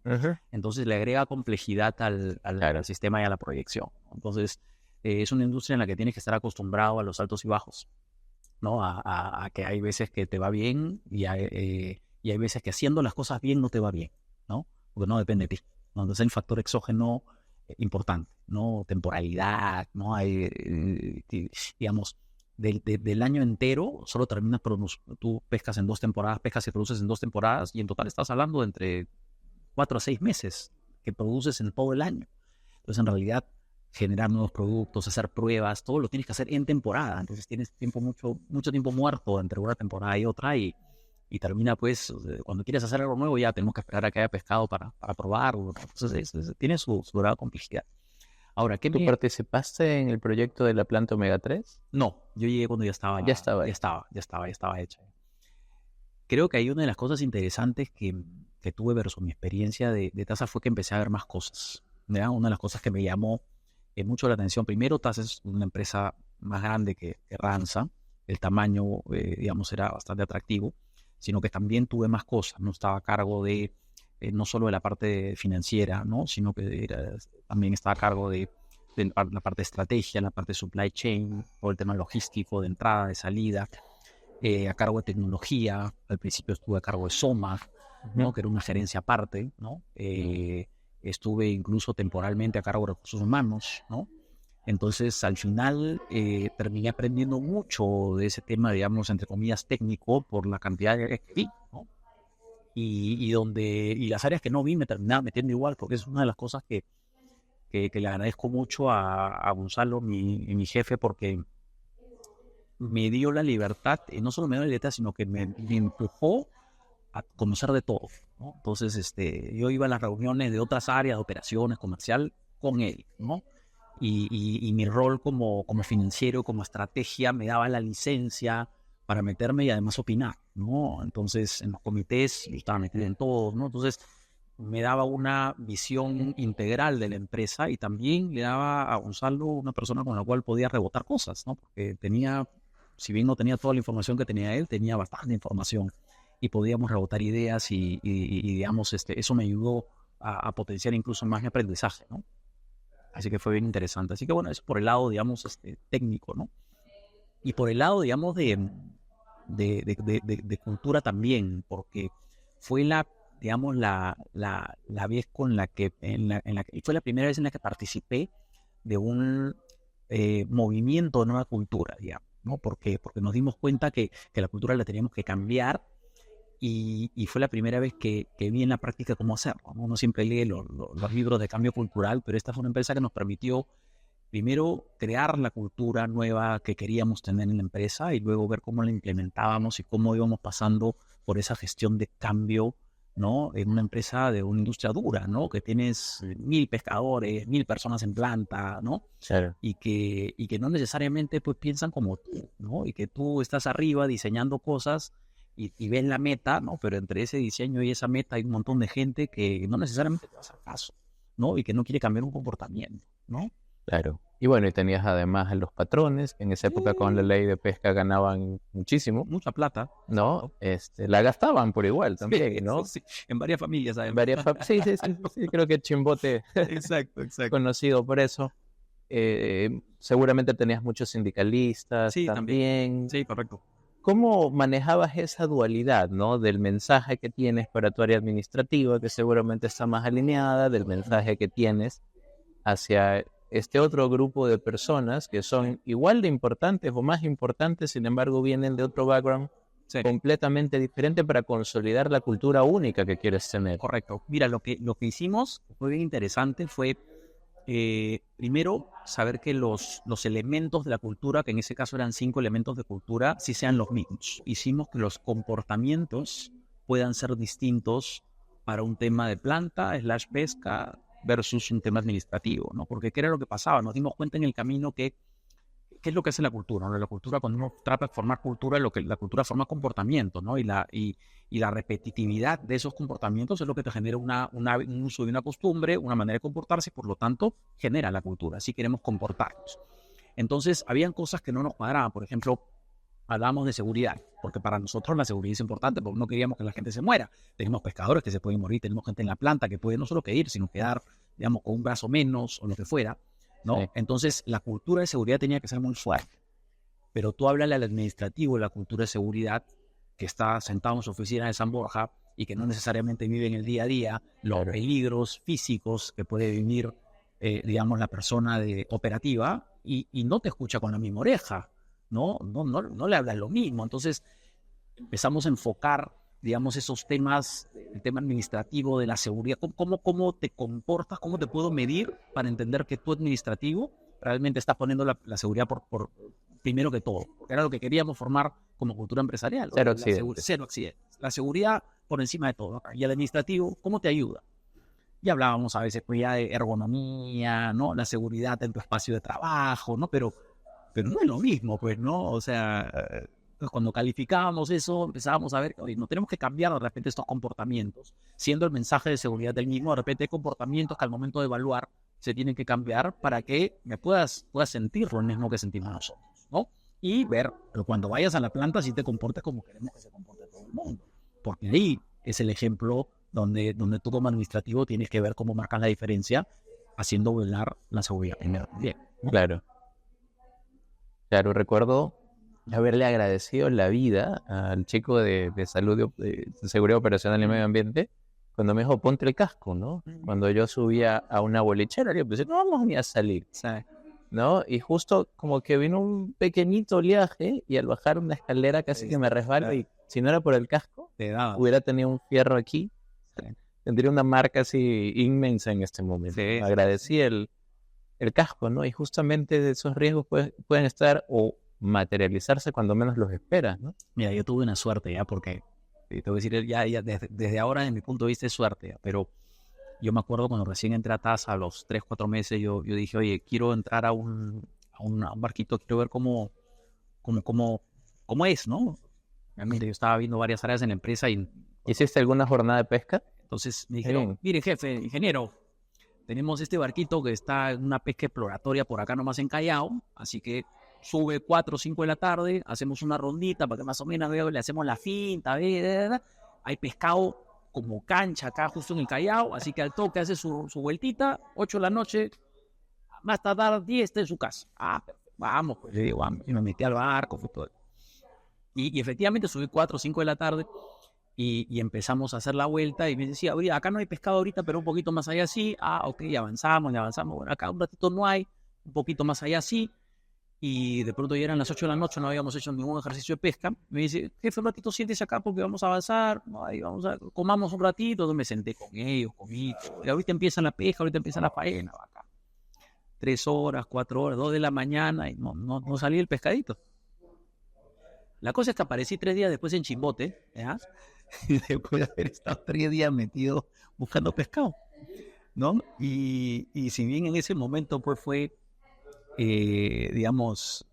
Entonces le agrega complejidad al sistema y a la proyección. Entonces es una industria en la que tienes que estar acostumbrado a los altos y bajos, ¿no? A que hay veces que te va bien y hay veces que haciendo las cosas bien no te va bien, ¿no? Porque no depende de ti, ¿no? Entonces hay un factor exógeno importante, ¿no? Temporalidad, ¿no? Hay, digamos, del año entero, solo terminas, tú pescas en 2 temporadas, pescas y produces en 2 temporadas, y en total estás hablando de entre 4 a 6 meses que produces en todo el año. Entonces, en realidad, generar nuevos productos, hacer pruebas, todo lo tienes que hacer en temporada. Entonces, tienes mucho tiempo muerto entre una temporada y otra, y termina, pues, cuando quieres hacer algo nuevo, ya tenemos que esperar a que haya pescado para probarlo. Entonces, tiene su grado de complejidad. Ahora, ¿Tú participaste en el proyecto de la planta Omega 3? No, yo llegué cuando ya estaba hecha. Creo que hay una de las cosas interesantes que tuve versus mi experiencia de TASA fue que empecé a ver más cosas, ¿ya? Una de las cosas que me llamó mucho la atención, primero, TASA es una empresa más grande que Ranza, el tamaño, digamos, era bastante atractivo, sino que también tuve más cosas, no estaba a cargo de no solo de la parte financiera, ¿no? Sino que también estaba a cargo de la parte de estrategia, la parte de supply chain, todo el tema logístico de entrada, de salida, a cargo de tecnología. Al principio estuve a cargo de Soma, ¿no? Que era una gerencia aparte, ¿no? Estuve incluso temporalmente a cargo de recursos humanos, ¿no? Entonces, al final, terminé aprendiendo mucho de ese tema, digamos, entre comillas, técnico, por la cantidad de que vi, ¿no? Y las áreas que no vi me terminaba metiendo igual, porque es una de las cosas que le agradezco mucho a Gonzalo, mi jefe, porque me dio la libertad, y no solo me dio la libertad, sino que me empujó a conocer de todo, ¿no? Entonces, yo iba a las reuniones de otras áreas de operaciones, comercial, con él, ¿no? Y mi rol como financiero, como estrategia, me daba la licencia para meterme y además opinar, ¿no? Entonces, en los comités, yo estaba metido en todos, ¿no? Entonces, me daba una visión integral de la empresa y también le daba a Gonzalo una persona con la cual podía rebotar cosas, ¿no? Porque si bien no tenía toda la información que tenía él, tenía bastante información y podíamos rebotar ideas y digamos, eso me ayudó a potenciar incluso más mi aprendizaje, ¿no? Así que fue bien interesante. Así que bueno, eso por el lado, digamos, técnico, ¿no? Y por el lado, digamos, de cultura también, porque fue digamos, la vez con la que, y fue la primera vez en la que participé de un movimiento de nueva cultura, digamos, ¿no? Porque nos dimos cuenta que la cultura la teníamos que cambiar y fue la primera vez que vi en la práctica cómo hacerlo, ¿no? Uno siempre lee los libros de cambio cultural, pero esta fue una empresa que nos permitió primero crear la cultura nueva que queríamos tener en la empresa y luego ver cómo la implementábamos y cómo íbamos pasando por esa gestión de cambio, ¿no? En una empresa de una industria dura, ¿no? Que tienes 1,000 pescadores, 1,000 personas en planta, ¿no? Claro. Y que no necesariamente pues piensan como tú, ¿no? Y que tú estás arriba diseñando cosas y ves la meta, ¿no? Pero entre ese diseño y esa meta hay un montón de gente que no necesariamente te va a hacer caso, ¿no? Y que no quiere cambiar un comportamiento, ¿no? Claro. Y bueno, y tenías además a los patrones, que en esa época con la ley de pesca ganaban muchísimo, Mucha plata, ¿no? La gastaban por igual también, ¿no? Sí, en varias familias, En además. sí, creo que Chimbote Exacto. conocido por eso. Seguramente tenías muchos sindicalistas Sí, también. Sí, correcto. ¿Cómo manejabas esa dualidad, ¿no? Del mensaje que tienes para tu área administrativa, que seguramente está más alineada, del mensaje que tienes hacia este otro grupo de personas que son igual de importantes o más importantes, sin embargo vienen de otro background completamente diferente para consolidar la cultura única que quieres tener? Correcto. Mira, lo que hicimos fue bien interesante, fue primero saber que los elementos de la cultura, que en ese caso eran 5 elementos de cultura, sí sean los mismos. Hicimos que los comportamientos puedan ser distintos para un tema de planta, pesca, versus un tema administrativo, ¿no? Porque ¿qué era lo que pasaba? Nos dimos cuenta en el camino que ¿qué es lo que hace la cultura, ¿no? La cultura, cuando uno trata de formar cultura, la cultura forma comportamiento, ¿no? Y la repetitividad de esos comportamientos es lo que te genera un uso de una costumbre, una manera de comportarse, y por lo tanto genera la cultura. Así queremos comportarnos. Entonces, habían cosas que no nos cuadraban. Por ejemplo, hablamos de seguridad, porque para nosotros la seguridad es importante, porque no queríamos que la gente se muera. Tenemos pescadores que se pueden morir, tenemos gente en la planta que puede no solo que ir, sino quedar, digamos, con un brazo menos o lo que fuera, ¿no? Sí. Entonces, la cultura de seguridad tenía que ser muy fuerte. Pero tú háblale al administrativo de la cultura de seguridad, que está sentado en su oficina de San Borja y que no necesariamente vive en el día a día, los peligros físicos que puede vivir, digamos, la persona operativa, y no te escucha con la misma oreja. No le hablas lo mismo. Entonces empezamos a enfocar, digamos, esos temas, el tema administrativo de la seguridad, cómo te comportas, cómo te puedo medir para entender que tu administrativo realmente está poniendo la seguridad por primero que todo, porque era lo que queríamos formar como cultura empresarial. Cero accidentes. Cero accidentes. La seguridad por encima de todo. Y el administrativo, ¿cómo te ayuda? Y hablábamos a veces pues ya de ergonomía, ¿no? La seguridad en tu espacio de trabajo, ¿no? Pero no es lo mismo, pues, ¿no? O sea, cuando calificábamos eso, empezábamos a ver que no tenemos que cambiar de repente estos comportamientos, siendo el mensaje de seguridad del mismo. De repente hay comportamientos que al momento de evaluar se tienen que cambiar para que me puedas sentir lo mismo que sentimos nosotros, ¿no? Y ver, pero cuando vayas a la planta, sí te comportes como queremos que se comporte todo el mundo, porque ahí es el ejemplo donde tú como administrativo tienes que ver cómo marcan la diferencia, haciendo velar la seguridad primero. Bien. Claro. Claro, recuerdo haberle agradecido la vida al chico de salud, de seguridad operacional y medio ambiente, cuando me dijo, ponte el casco, ¿no? Cuando yo subía a una bolichera, yo pensé, no vamos ni a salir, ¿no? Y justo como que vino un pequeñito oleaje y al bajar una escalera casi que me resbalo, y si no era por el casco, hubiera tenido un fierro aquí, tendría una marca así inmensa en este momento. Agradecí el casco, ¿no? Y justamente esos riesgos pueden estar o materializarse cuando menos los esperas, ¿no? Mira, yo tuve una suerte ya, porque te voy a decir, ya desde ahora, desde mi punto de vista, es suerte, ya, pero yo me acuerdo cuando recién entré a TAS, a los 3, 4 meses, yo dije, oye, quiero entrar a un barquito, quiero ver cómo es, ¿no? Realmente yo estaba viendo varias áreas en la empresa y... ¿Hiciste alguna jornada de pesca? Entonces me dijeron, mire jefe, ingeniero, tenemos este barquito que está en una pesca exploratoria por acá nomás en Callao, así que sube 4 o 5 de la tarde, hacemos una rondita para que más o menos le hacemos la finta, hay pescado como cancha acá justo en el Callao, así que al toque hace su vueltita, 8 de la noche, más tardar 10 está en su casa. Perfecto, vamos, pues le digo, vamos. Y me metí al barco, fue todo. Y efectivamente subí 4 o 5 de la tarde y empezamos a hacer la vuelta y me decía, oye, acá no hay pescado ahorita, pero un poquito más allá sí. Ok, avanzamos, bueno, acá un ratito no hay, un poquito más allá sí. Y de pronto ya eran las 8 de la noche, no habíamos hecho ningún ejercicio de pesca. Me dice, jefe, un ratito siéntese acá porque vamos a avanzar, ahí comamos un ratito. Entonces me senté con ellos, comí. Y ahorita empieza la pesca, ahorita empieza la faena. Acá. 3 horas, 4 horas, 2 de la mañana y no salí el pescadito. La cosa es que aparecí 3 días después en Chimbote, ¿ya? Y después de haber estado 3 días metido buscando pescado, ¿no? Y si bien en ese momento pues fue... digamos,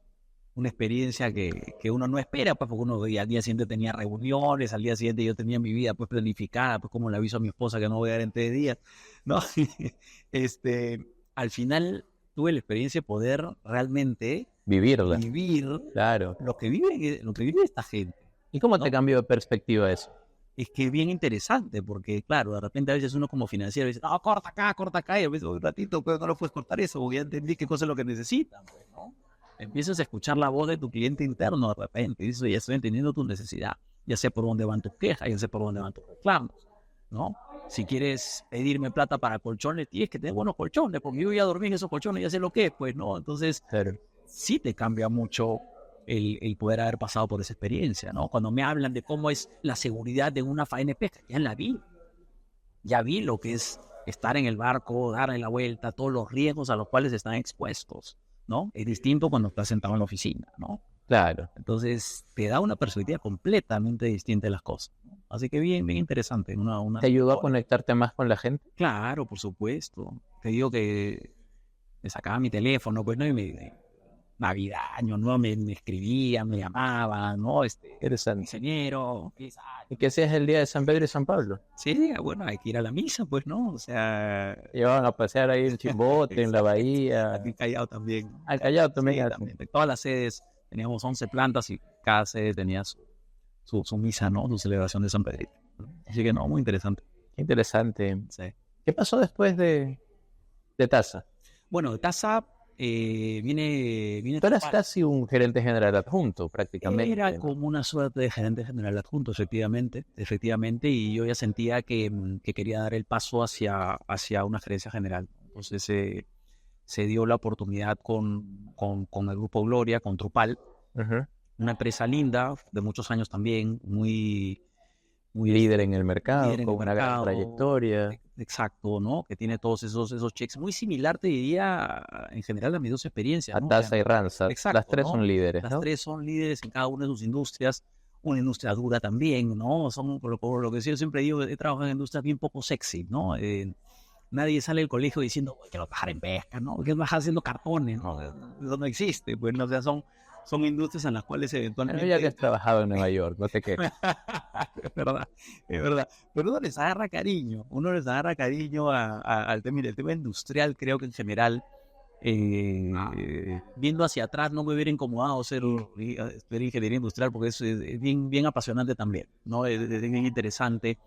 una experiencia que uno no espera, pues, porque uno al día siguiente tenía reuniones, al día siguiente yo tenía mi vida pues planificada, pues como le aviso a mi esposa que no voy a dar en 3 días, ¿no? Al final tuve la experiencia de poder realmente vivir claro. lo que vive esta gente. ¿Y cómo te cambió de perspectiva eso? Es que es bien interesante, porque claro, de repente a veces uno como financiero dice, no, corta acá, y a veces un ratito, pero no lo puedes cortar eso, porque ya entendí qué cosa es lo que necesitan, pues, ¿no? Empiezas a escuchar la voz de tu cliente interno de repente, y dices, ya estoy entendiendo tu necesidad, ya sé por dónde van tus quejas, ya sé por dónde van tus reclamos, ¿no? Si quieres pedirme plata para colchones, tienes que tener buenos colchones, porque yo ya dormí en esos colchones, ya sé lo que es, pues, ¿no? Entonces, claro, sí te cambia mucho el poder haber pasado por esa experiencia, ¿no? Cuando me hablan de cómo es la seguridad de una faena de pesca, ya vi lo que es estar en el barco, darle la vuelta, todos los riesgos a los cuales están expuestos, ¿no? Es distinto cuando estás sentado en la oficina, ¿no? Claro. Entonces te da una perspectiva completamente distinta de las cosas, ¿no? Así que bien interesante. ¿Te ayudó a conectarte más con la gente? Claro, por supuesto. Te digo que me sacaba mi teléfono, pues, ¿no? Y Navidad, Año Nuevo, me escribían, me llamaban, ¿no? Eres ingeniero. ¿Y qué hacías el día de San Pedro y San Pablo? Sí, bueno, hay que ir a la misa, pues, ¿no? O sea... Llevaban a pasear ahí en Chimbote, en la bahía. Aquí en Callao también. Al Callao también. Sí, también. Todas las sedes Teníamos 11 plantas y cada sede tenía su misa, ¿no? Su celebración de San Pedrito. Así que no, muy interesante. Interesante. Sí. ¿Qué pasó después de Tasa? Bueno, de Tasa viene Tú eras Tupal. casi un gerente general adjunto, prácticamente. Era ¿no? como una suerte de gerente general adjunto, efectivamente, y yo ya sentía que quería dar el paso hacia una gerencia general. Entonces se dio la oportunidad con el Grupo Gloria, con Trupal, Ujú. una empresa linda, de muchos años también, muy Líder en el mercado, líder en con el una gran mercado. trayectoria. Exacto, ¿no? Que tiene todos esos checks. Muy similar, te diría, en general a mis dos experiencias, A ¿no? Tasa y Randstad. Exacto, Las tres ¿no? son líderes, Las ¿no? tres son líderes en cada una de sus industrias, una industria dura también, ¿no? Son, por lo que yo siempre digo, he trabajado en industrias bien poco sexy, ¿no? Nadie sale del colegio diciendo, quiero trabajar en pesca, ¿no? Quiero trabajar haciendo cartones, ¿no? Eso no existe, pues, ¿no? O sea, son industrias en las cuales Bueno, eventualmente... ya que has trabajado en Nueva York, no te quejes. Es verdad, es verdad. Pero uno les agarra cariño al tema, el tema industrial, creo que en general, viendo hacia atrás no me hubiera incomodado ser ingeniería industrial porque es bien, bien apasionante también, ¿no? Es bien interesante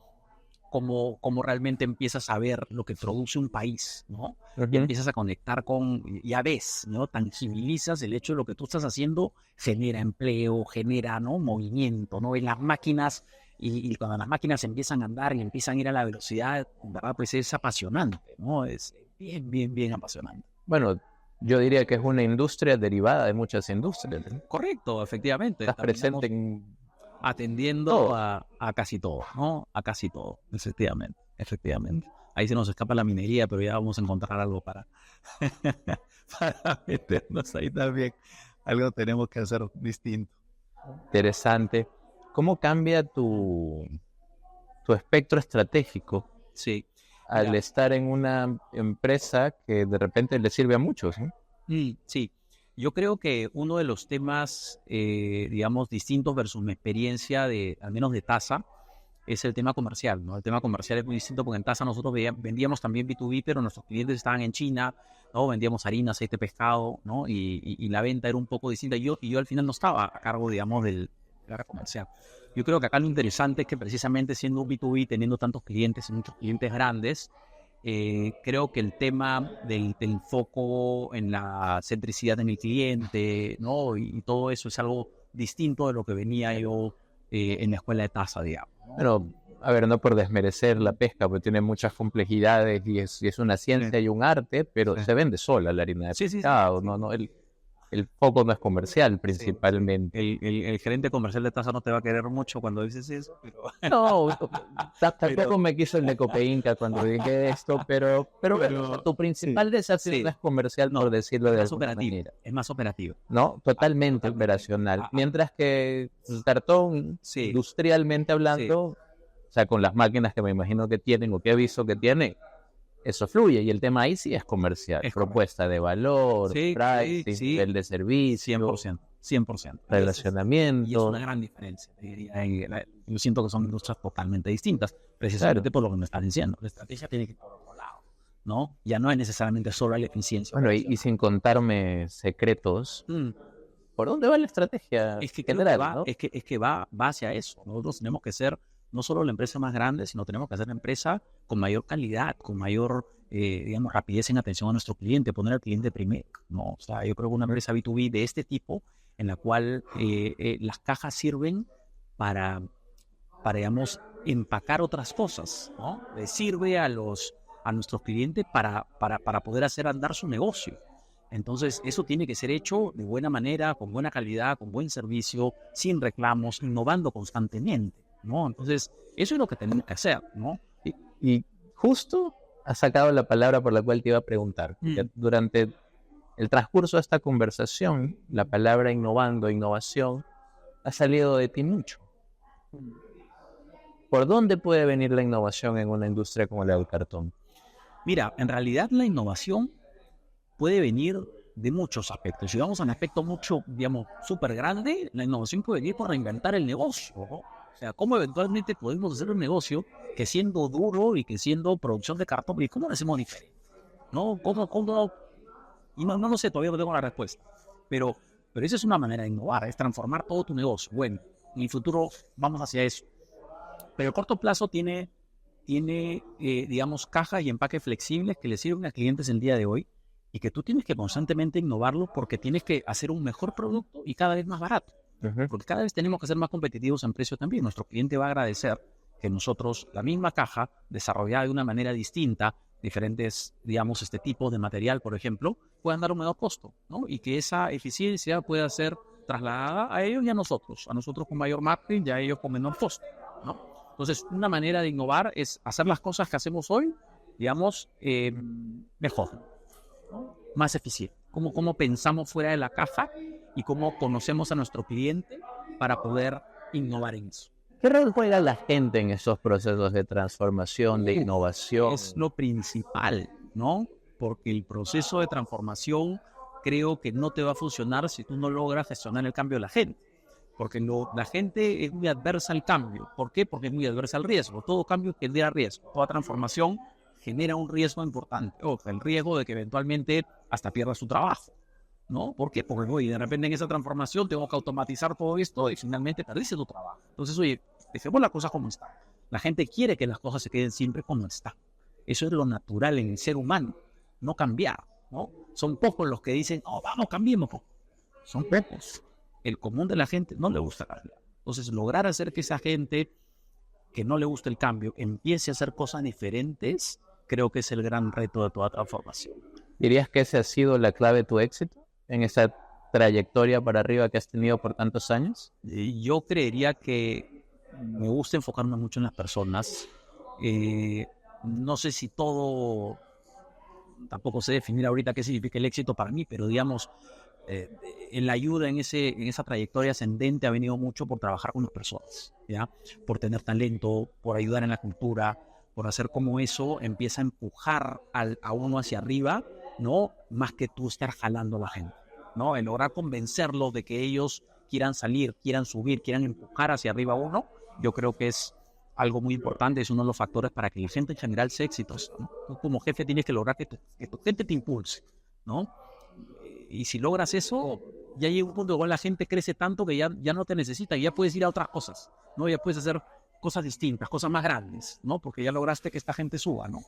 cómo realmente empiezas a ver lo que produce un país, ¿no? Y Ujú. empiezas a conectar ya ves, ¿no? Tangibilizas el hecho de lo que tú estás haciendo, genera empleo, genera, ¿no? Movimiento, ¿no? En las máquinas, y cuando las máquinas empiezan a andar y empiezan a ir a la velocidad, ¿verdad? Pues es apasionante, ¿no? Es bien, bien, bien apasionante. Bueno, yo diría que es una industria derivada de muchas industrias, ¿no? Correcto, efectivamente. Estás Terminamos presente en atendiendo todo. a casi todo, ¿no? A casi todo, efectivamente. Ahí se nos escapa la minería, pero ya vamos a encontrar algo para meternos ahí también. Algo tenemos que hacer distinto. Interesante. ¿Cómo cambia tu espectro estratégico Sí, al mira, estar en una empresa que de repente le sirve a muchos, ¿no? sí. Yo creo que uno de los temas, digamos, distintos versus mi experiencia al menos de Tasa, es el tema comercial, ¿no? El tema comercial es muy distinto porque en Tasa nosotros vendíamos también B2B, pero nuestros clientes estaban en China, ¿no? Vendíamos harina, aceite, pescado, ¿no? Y la venta era un poco distinta. Y yo al final no estaba a cargo, digamos, del área comercial. Yo creo que acá lo interesante es que precisamente siendo un B2B, teniendo tantos clientes y muchos clientes grandes, creo que el tema del foco en la centricidad en el cliente, ¿no? Y todo eso es algo distinto de lo que venía yo en la escuela de Tasa, digamos, ¿no? Bueno, a ver, no por desmerecer la pesca, porque tiene muchas complejidades y es una ciencia Sí, y un arte, pero sí. se vende sola la harina de Sí, sí, sí, pescado, sí. no, no, el foco no es comercial Sí, sí. principalmente. El gerente comercial de Tasa no te va a querer mucho cuando dices eso, pero, No, pero, tampoco me quiso el de Copeinca cuando dije esto, pero bueno, o sea, tu sí, principal desafío no sí, es comercial, no, por decirlo es de más alguna operativo, manera, es más operativo. ¿no? Totalmente Totalmente. operacional. Ah, Mientras que el cartón, sí, industrialmente sí, hablando, o sea, con las máquinas que me imagino que tienen o que he visto que tienen, eso fluye. Y el tema ahí sí es comercial. es correcto. Propuesta de valor, Sí, sí, pricing, sí, nivel de servicio, 100%, 100%. Y es una relacionamiento. gran diferencia, te diría. Yo siento que son industrias totalmente distintas, Claro. precisamente por lo que me estás diciendo. La estrategia tiene que ir por otro lado, ¿no? Ya no es necesariamente solo la eficiencia Bueno, y operacional. sin contarme secretos, Mm. ¿por dónde va la estrategia Es que creo que general, va, no? es que va hacia eso. Nosotros tenemos que ser no solo la empresa más grande, sino tenemos que ser la empresa con mayor calidad, con mayor, digamos, rapidez en atención a nuestro cliente, poner al cliente primero, ¿no? O sea, yo creo que una empresa B2B de este tipo, en la cual las cajas sirven para, digamos, empacar otras cosas, ¿no? Le sirve a nuestros clientes para poder hacer andar su negocio. Entonces, eso tiene que ser hecho de buena manera, con buena calidad, con buen servicio, sin reclamos, innovando constantemente, ¿no? Entonces, eso es lo que tenemos que hacer, ¿no? Y justo has sacado la palabra por la cual te iba a preguntar, porque Mm. durante el transcurso de esta conversación, la palabra innovando, innovación, ha salido de ti mucho. ¿Por dónde puede venir la innovación en una industria como la del cartón? Mira, en realidad la innovación puede venir de muchos aspectos. Si vamos a un aspecto mucho, digamos, súper grande, la innovación puede venir por reinventar el negocio, ¿no? O sea, cómo eventualmente podemos hacer un negocio que siendo duro y que siendo producción de cartón, ¿y cómo lo hacemos diferente? ¿No? Y no lo sé, todavía no tengo la respuesta. Pero Pero esa es una manera de innovar, es transformar todo tu negocio. Bueno, en el futuro vamos hacia eso. Pero el corto plazo tiene digamos, cajas y empaques flexibles que le sirven a clientes el día de hoy y que tú tienes que constantemente innovarlo porque tienes que hacer un mejor producto y cada vez más barato. Porque cada vez tenemos que ser más competitivos en precio también. Nuestro cliente va a agradecer que nosotros, la misma caja, desarrollada de una manera distinta, diferentes, digamos, este tipo de material, por ejemplo, puedan dar un menor costo, ¿no? Y que esa eficiencia pueda ser trasladada a ellos y a nosotros con mayor margen y a ellos con menor costo, ¿no? Entonces, una manera de innovar es hacer las cosas que hacemos hoy, digamos, mejor, ¿no? Más eficiente. Cómo pensamos fuera de la caja y cómo conocemos a nuestro cliente para poder innovar en eso. ¿Qué rol juega la gente en esos procesos de transformación, de innovación? Es lo principal, ¿no? Porque el proceso de transformación creo que no te va a funcionar si tú no logras gestionar el cambio de la gente. Porque la gente es muy adversa al cambio. ¿Por qué? Porque es muy adversa al riesgo. Todo cambio genera riesgo. Toda transformación genera un riesgo importante. Ojo, el riesgo de que eventualmente hasta pierdas su trabajo, ¿no? ¿Por qué? Porque, oye, de repente en esa transformación tengo que automatizar todo esto y finalmente perdiste tu trabajo. Entonces, oye, dejemos las cosas como están. La gente quiere que las cosas se queden siempre como están. Eso es lo natural en el ser humano, no cambiar, ¿no? Son pocos los que dicen, oh, vamos, cambiemos. Son pocos. El común de la gente no le gusta cambiar. Entonces, lograr hacer que esa gente que no le gusta el cambio empiece a hacer cosas diferentes, creo que es el gran reto de toda transformación. ¿Dirías que esa ha sido la clave de tu éxito en esa trayectoria para arriba que has tenido por tantos años? Yo creería que me gusta enfocarme mucho en las personas. No sé si todo, tampoco sé definir ahorita qué significa el éxito para mí, pero digamos, en la ayuda en esa trayectoria ascendente ha venido mucho por trabajar con las personas, ¿ya? Por tener talento, por ayudar en la cultura, por hacer como eso empieza a empujar a uno hacia arriba, ¿no? Más que tú estar jalando a la gente, ¿no? El lograr convencerlos de que ellos quieran salir, quieran subir, quieran empujar hacia arriba a uno, yo creo que es algo muy importante, es uno de los factores para que la gente en general sea exitosa, ¿no? Tú como jefe tienes que lograr que tu gente te impulse, ¿no? Y si logras eso, ya llega un punto donde la gente crece tanto que ya no te necesita y ya puedes ir a otras cosas, ¿no? Ya puedes hacer cosas distintas, cosas más grandes, ¿no? Porque ya lograste que esta gente suba, ¿no?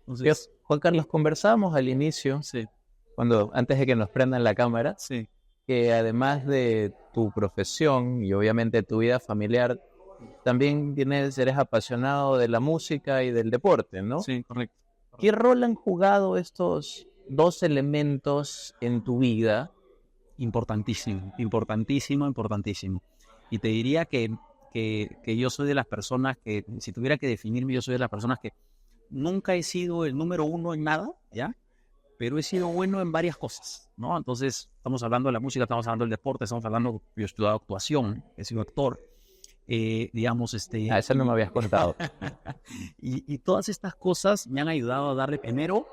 Entonces, Juan Carlos, conversábamos al inicio, sí, antes de que nos prendan la cámara, sí, que además de tu profesión y obviamente tu vida familiar, también eres apasionado de la música y del deporte, ¿no? sí, correcto. ¿Qué rol han jugado estos dos elementos en tu vida? Importantísimo. Y te diría que yo soy de las personas que, si tuviera que definirme, yo soy de las personas que nunca he sido el número uno en nada, ¿ya? Pero he sido bueno en varias cosas, ¿no? Entonces, estamos hablando de la música, estamos hablando del deporte, estamos hablando, yo he estudiado actuación, he sido actor, digamos, Eso no me habías contado. y todas estas cosas me han ayudado a darle primero,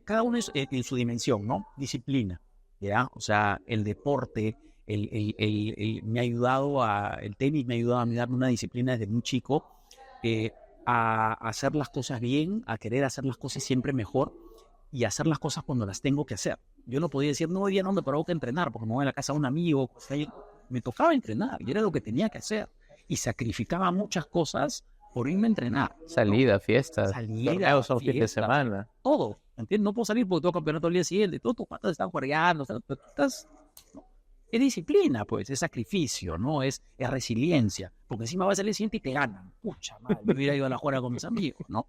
cada uno es en su dimensión, ¿no? Disciplina, ¿ya? O sea, el deporte, me ha ayudado el tenis me ha ayudado a darme una disciplina desde muy chico, a hacer las cosas bien, a querer hacer las cosas siempre mejor y hacer las cosas cuando las tengo que hacer. Yo no podía decir, no, hoy día no me provoca entrenar porque me voy a la casa de un amigo. O sea, me tocaba entrenar y era lo que tenía que hacer. Y sacrificaba muchas cosas por irme a entrenar. Salida, fiestas, torneos, fin de semana. Todo, ¿entiendes? No puedo salir porque tengo campeonato el día siguiente. Todos tus patas están juegando, pero tú estás... ¿no? Es disciplina, pues, es sacrificio, ¿no? Es resiliencia. Porque encima vas al día siguiente y te ganan. Pucha madre, me hubiera ido a la juega con mis amigos, ¿no?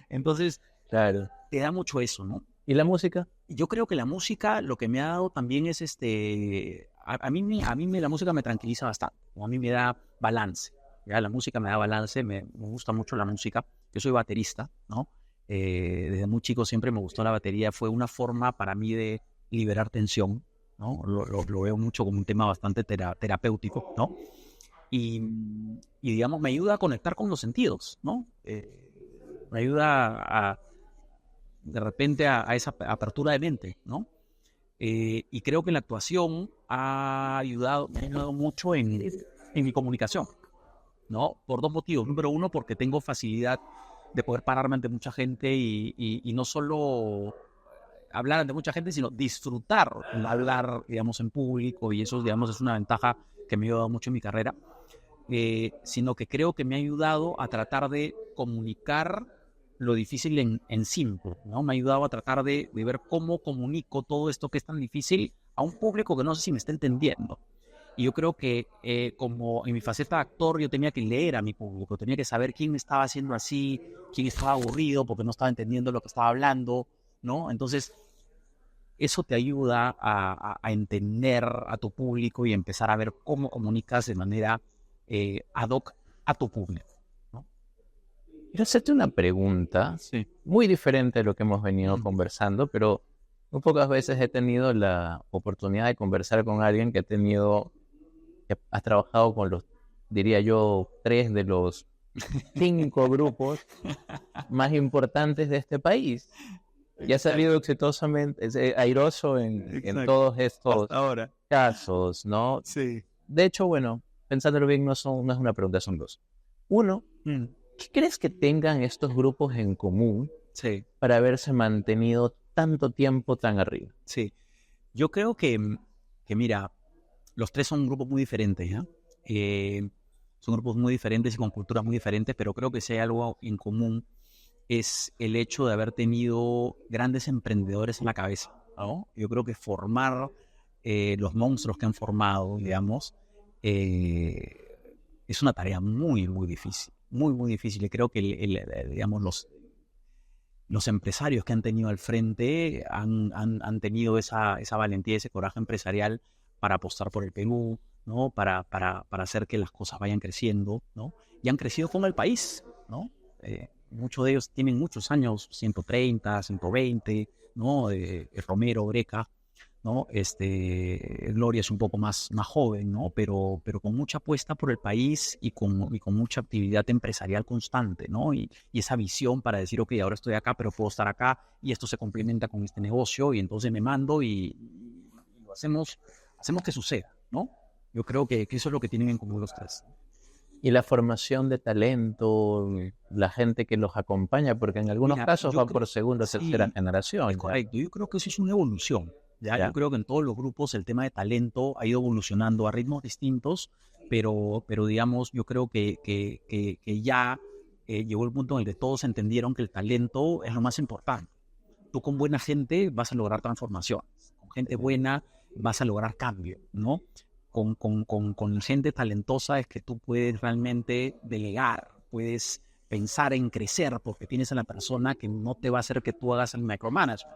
Entonces, claro, te da mucho eso, ¿no? ¿Y la música? Yo creo que la música lo que me ha dado también es a mí la música me tranquiliza bastante, a mí me da balance, ¿ya? La música me da balance, me gusta mucho la música. Yo soy baterista, ¿no? Desde muy chico siempre me gustó la batería, fue una forma para mí de liberar tensión, ¿no? Lo veo mucho como un tema bastante terapéutico, ¿no? Y digamos, me ayuda a conectar con los sentidos, ¿no? Me ayuda de repente a esa apertura de mente, ¿no? Y creo que la actuación me ha ayudado mucho en mi comunicación, ¿no? Por dos motivos. Número uno, porque tengo facilidad de poder pararme ante mucha gente y no solo hablar ante mucha gente, sino disfrutar hablar, digamos, en público, y eso, digamos, es una ventaja que me ha ayudado mucho en mi carrera, sino que creo que me ha ayudado a tratar de comunicar lo difícil en simple, ¿no? Me ha ayudado a tratar de ver cómo comunico todo esto que es tan difícil a un público que no sé si me está entendiendo. Y yo creo que como en mi faceta de actor yo tenía que leer a mi público, tenía que saber quién me estaba haciendo así, quién estaba aburrido porque no estaba entendiendo lo que estaba hablando, ¿no? Entonces, eso te ayuda a entender a tu público y empezar a ver cómo comunicas de manera ad hoc a tu público, ¿no? Quiero hacerte una pregunta Sí. muy diferente de lo que hemos venido conversando, pero muy pocas veces he tenido la oportunidad de conversar con alguien que has trabajado con diría yo, 3 de los 5 grupos más importantes de este país. Y ha salido exitosamente, airoso en todos estos ahora. casos, ¿no? Sí. De hecho, bueno, pensándolo bien, no es una pregunta, son 2. Uno, ¿qué crees que tengan estos grupos en común Sí. para haberse mantenido tanto tiempo tan arriba? Sí. Yo creo que mira, los 3 son grupos muy diferentes, ¿ya? Son grupos muy diferentes y con culturas muy diferentes, pero creo que si hay algo en común es el hecho de haber tenido grandes emprendedores en la cabeza, ¿no? Yo creo que formar los monstruos que han formado, digamos, es una tarea muy, muy difícil, muy, muy difícil. Y creo que, digamos, los empresarios que han tenido al frente han tenido esa valentía, ese coraje empresarial para apostar por el Perú, ¿no? Para hacer que las cosas vayan creciendo, ¿no? Y han crecido con el país, ¿no? Muchos de ellos tienen muchos años, 130, 120, ¿no? Romero, Greca, ¿no? Gloria es un poco más joven, ¿no? Pero con mucha apuesta por el país y con mucha actividad empresarial constante, ¿no? Y esa visión para decir, ok, ahora estoy acá, pero puedo estar acá, y esto se complementa con este negocio, y entonces me mando y lo hacemos que suceda, ¿no? Yo creo que eso es lo que tienen en común los 3. Y la formación de talento, la gente que los acompaña, porque en algunos casos van por segunda o tercera generación. Es correcto, yo creo que eso es una evolución. ¿Ya? Yo creo que en todos los grupos el tema de talento ha ido evolucionando a ritmos distintos, pero digamos, yo creo que ya llegó el punto en el que todos entendieron que el talento es lo más importante. Tú con buena gente vas a lograr transformaciones, con gente buena vas a lograr cambio, ¿no? Con gente talentosa es que tú puedes realmente delegar, puedes pensar en crecer porque tienes a la persona que no te va a hacer que tú hagas el micromanagement,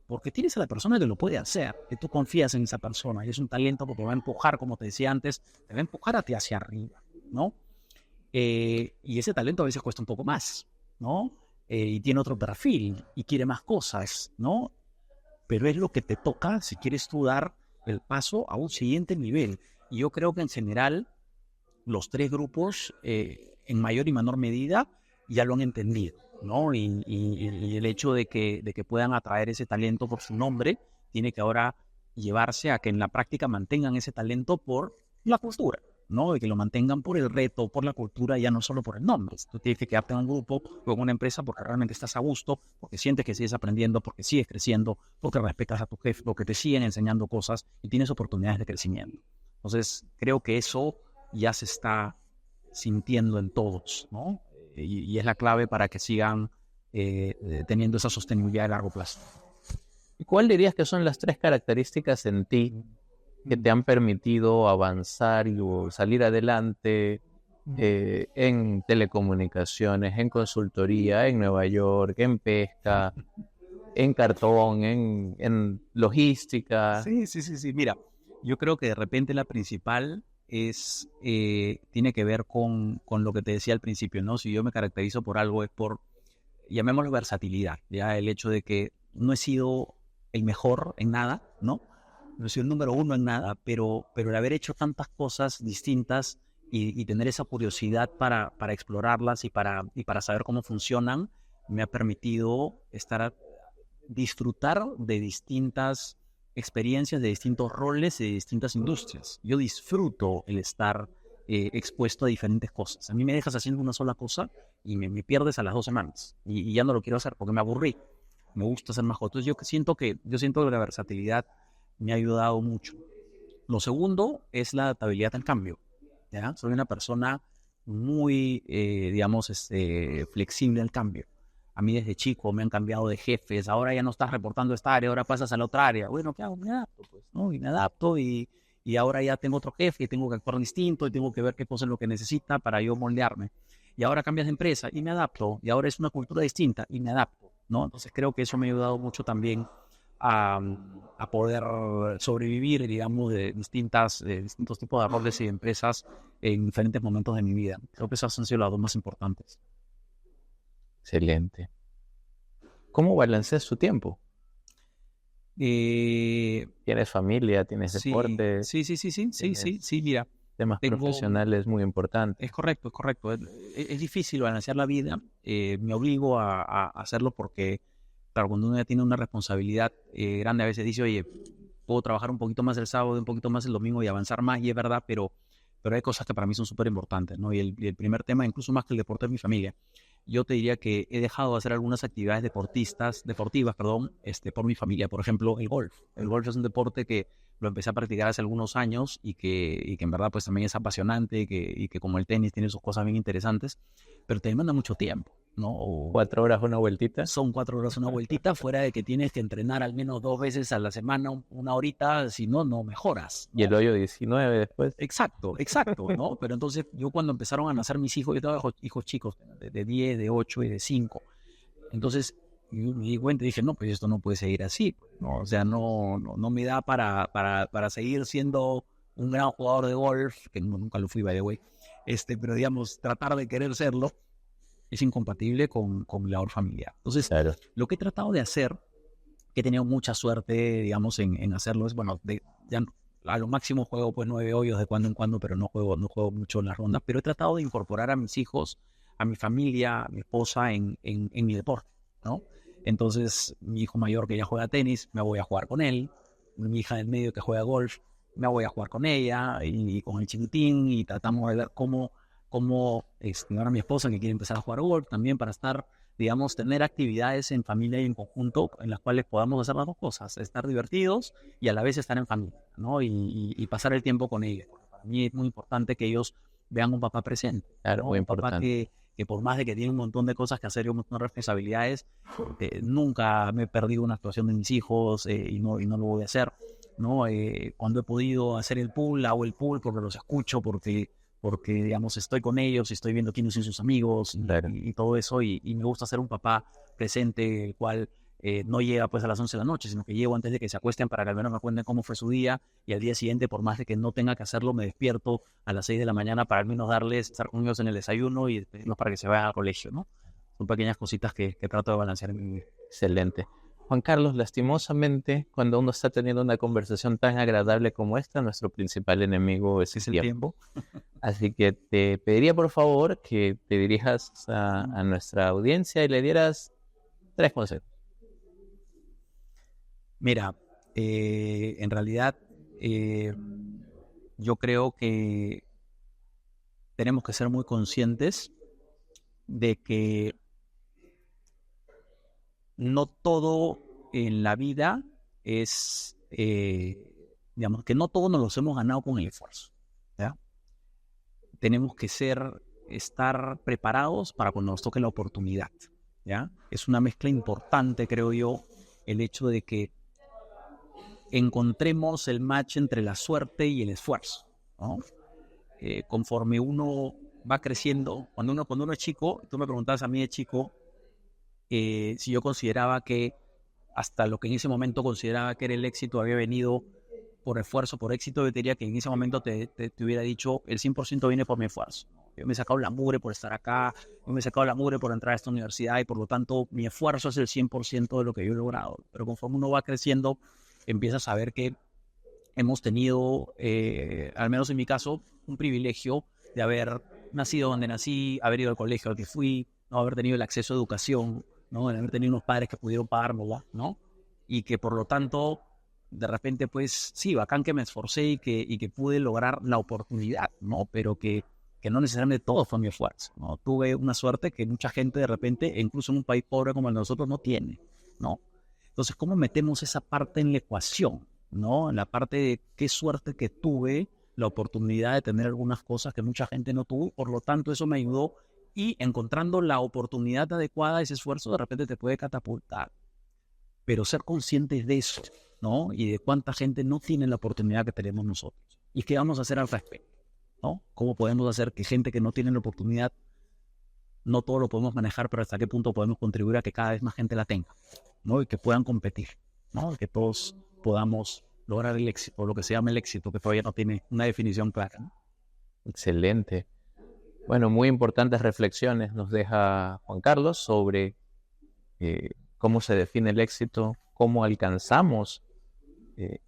porque tienes a la persona que lo puede hacer, que tú confías en esa persona y es un talento porque va a empujar, como te decía antes, te va a empujar a ti hacia arriba, ¿no? Y ese talento a veces cuesta un poco más, ¿no? Y tiene otro perfil y quiere más cosas, ¿no? Pero es lo que te toca si quieres tú dar el paso a un siguiente nivel. Y yo creo que en general los 3 grupos, en mayor y menor medida, ya lo han entendido, ¿no? Y el hecho de que puedan atraer ese talento por su nombre, tiene que ahora llevarse a que en la práctica mantengan ese talento por la cultura, ¿no? Y que lo mantengan por el reto, por la cultura, ya no solo por el nombre. Tú tienes que quedarte en un grupo o en una empresa porque realmente estás a gusto, porque sientes que sigues aprendiendo, porque sigues creciendo, porque respetas a tu jefe, porque te siguen enseñando cosas y tienes oportunidades de crecimiento. Entonces, creo que eso ya se está sintiendo en todos, ¿no? Y es la clave para que sigan teniendo esa sostenibilidad a largo plazo. ¿Y cuál dirías que son las 3 características en ti que te han permitido avanzar y salir adelante en telecomunicaciones, en consultoría, en Nueva York, en pesca, en cartón, en logística? Sí. Mira, yo creo que de repente la principal tiene que ver con lo que te decía al principio, ¿no? Si yo me caracterizo por algo es por, llamémoslo versatilidad, ya el hecho de que no he sido el mejor en nada, ¿no? No he sido el número 1 en nada, pero el haber hecho tantas cosas distintas y tener esa curiosidad para explorarlas y para saber cómo funcionan, me ha permitido disfrutar de distintas experiencias, de distintos roles y de distintas industrias. Yo disfruto el estar expuesto a diferentes cosas. A mí me dejas haciendo una sola cosa y me pierdes a las 2 semanas y ya no lo quiero hacer porque me aburrí. me gusta hacer más cosas. Entonces yo siento que la versatilidad me ha ayudado mucho. Lo segundo es la adaptabilidad al cambio, ¿ya? Soy una persona muy, digamos, flexible al cambio. A mí desde chico me han cambiado de jefes, ahora ya no estás reportando esta área, ahora pasas a la otra área. Bueno, ¿qué hago? Me adapto, pues, ¿no? Y me adapto y ahora ya tengo otro jefe y tengo que actuar distinto y tengo que ver qué cosa es lo que necesita para yo moldearme. Y ahora cambias de empresa y me adapto, y ahora es una cultura distinta y me adapto, ¿no? Entonces creo que eso me ha ayudado mucho también a, a poder sobrevivir, digamos, de distintos tipos de roles y de empresas en diferentes momentos de mi vida. Creo que esos han sido los dos más importantes. Excelente. ¿Cómo balanceas tu tiempo? Eh, ¿Tienes familia? ¿Tienes sí, deporte? sí, mira, Temas profesionales muy importantes. es correcto, es correcto. Es difícil balancear la vida, me obligo a hacerlo porque, claro, cuando uno ya tiene una responsabilidad grande, a veces dice, oye, puedo trabajar un poquito más el sábado, un poquito más el domingo y avanzar más, y es verdad, pero hay cosas que para mí son súper importantes, ¿no? Y el primer tema, incluso más que el deporte, es mi familia. Yo te diría que he dejado de hacer algunas actividades deportivas, por mi familia. Por ejemplo, el golf. El golf es un deporte que lo empecé a practicar hace algunos años y que en verdad pues también es apasionante y que como el tenis tiene sus cosas bien interesantes, pero te demanda mucho tiempo, ¿no? 4 horas una vueltita. Son 4 horas una vueltita, fuera de que tienes que entrenar al menos 2 veces a la semana, una horita, si no, no mejoras, ¿no? Y el hoyo 19 después. Exacto, ¿no? Pero entonces yo cuando empezaron a nacer mis hijos, yo tengo hijos chicos de 10, de 8 y de 5. Entonces yo me di cuenta y dije, no, pues esto no puede seguir así, ¿no? O sea, no me da para seguir siendo un gran jugador de golf, que nunca lo fui, by the way, pero digamos, tratar de querer serlo es incompatible con la labor familiar. Entonces, Claro. lo que he tratado de hacer, que he tenido mucha suerte, digamos, en hacerlo, es, bueno, ya a lo máximo juego pues 9 hoyos de cuando en cuando, pero no juego mucho en las rondas, pero he tratado de incorporar a mis hijos, a mi familia, a mi esposa en mi deporte, ¿no? Entonces, mi hijo mayor que ya juega tenis, me voy a jugar con él, mi hija del medio que juega golf, me voy a jugar con ella y con el chiquitín, y tratamos de ver cómo estimular a mi esposa que quiere empezar a jugar golf también para estar, digamos, tener actividades en familia y en conjunto en las cuales podamos hacer las dos cosas, estar divertidos y a la vez estar en familia, ¿no? Y pasar el tiempo con ellos. Para mí es muy importante que ellos vean un papá presente, Claro, ¿no? muy Un papá importante. que por más de que tiene un montón de cosas que hacer y un montón de responsabilidades, nunca me he perdido una actuación de mis hijos y no lo voy a hacer, ¿no? Cuando he podido hacer el pool, hago el pool porque los escucho, porque digamos, estoy con ellos, estoy viendo quiénes son sus amigos Claro. y todo eso, y me gusta ser un papá presente, el cual no llega pues a las 11 de la noche, sino que llego antes de que se acuesten para que al menos me cuenten cómo fue su día, y al día siguiente, por más de que no tenga que hacerlo, me despierto a las 6 de la mañana para al menos estar con ellos en el desayuno y despedirlos para que se vayan al colegio, ¿no? Son pequeñas cositas que trato de balancear en mi vida. Excelente. Juan Carlos, lastimosamente, cuando uno está teniendo una conversación tan agradable como esta, nuestro principal enemigo es ¿Es el el tiempo. tiempo? Así que te pediría por favor que te dirijas a nuestra audiencia y le dieras 3 consejos. Mira, en realidad yo creo que tenemos que ser muy conscientes de que no todo en la vida es, digamos, que no todo nos lo hemos ganado con el esfuerzo, ¿ya? Tenemos que estar preparados para cuando nos toque la oportunidad, ¿ya? Es una mezcla importante, creo yo, el hecho de que encontremos el match entre la suerte y el esfuerzo, ¿no? Conforme uno va creciendo, cuando uno es chico, tú me preguntabas a mí de chico si yo consideraba que hasta lo que en ese momento consideraba que era el éxito había venido por esfuerzo, por éxito. Yo diría que en ese momento te hubiera dicho el 100% viene por mi esfuerzo. Yo me he sacado la mugre por estar acá, yo me he sacado la mugre por entrar a esta universidad, y por lo tanto mi esfuerzo es el 100% de lo que yo he logrado. Pero conforme uno va creciendo, empiezas a ver que hemos tenido, al menos en mi caso, un privilegio de haber nacido donde nací, haber ido al colegio al que fui, no haber tenido el acceso a educación, ¿no? De haber tenido unos padres que pudieron pagárnosla, ¿no? Y que por lo tanto, de repente, pues sí, bacán que me esforcé y que pude lograr la oportunidad, ¿no? Pero que no necesariamente todo fue mi esfuerzo, ¿no? Tuve una suerte que mucha gente de repente, incluso en un país pobre como el de nosotros, no tiene, ¿no? Entonces, ¿cómo metemos esa parte en la ecuación, ¿no? En la parte de qué suerte que tuve la oportunidad de tener algunas cosas que mucha gente no tuvo, por lo tanto, eso me ayudó y encontrando la oportunidad adecuada, ese esfuerzo de repente te puede catapultar. Pero ser conscientes de eso, ¿no? Y de cuánta gente no tiene la oportunidad que tenemos nosotros. ¿Y qué vamos a hacer al respecto? ¿No? ¿Cómo podemos hacer que gente que no tiene la oportunidad, no todo lo podemos manejar, pero hasta qué punto podemos contribuir a que cada vez más gente la tenga, ¿no? Y que puedan competir, ¿no? Que todos podamos lograr el éxito, lo que se llama el éxito, que todavía no tiene una definición clara, ¿no? Excelente. Bueno, muy importantes reflexiones nos deja Juan Carlos sobre cómo se define el éxito, cómo alcanzamos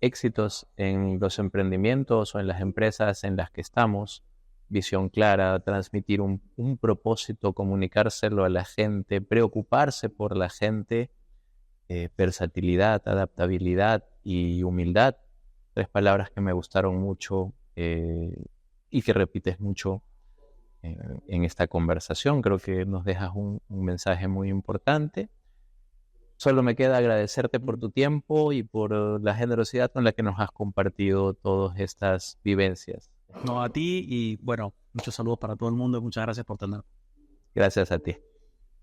éxitos en los emprendimientos o en las empresas en las que estamos, visión clara, transmitir un propósito, comunicárselo a la gente, preocuparse por la gente, versatilidad, adaptabilidad y humildad, 3 palabras que me gustaron mucho y que repites mucho en esta conversación. Creo que nos dejas un mensaje muy importante. Solo me queda agradecerte por tu tiempo y por la generosidad con la que nos has compartido todas estas vivencias. No, a ti y bueno, muchos saludos para todo el mundo y muchas gracias por tenerme. Gracias a ti.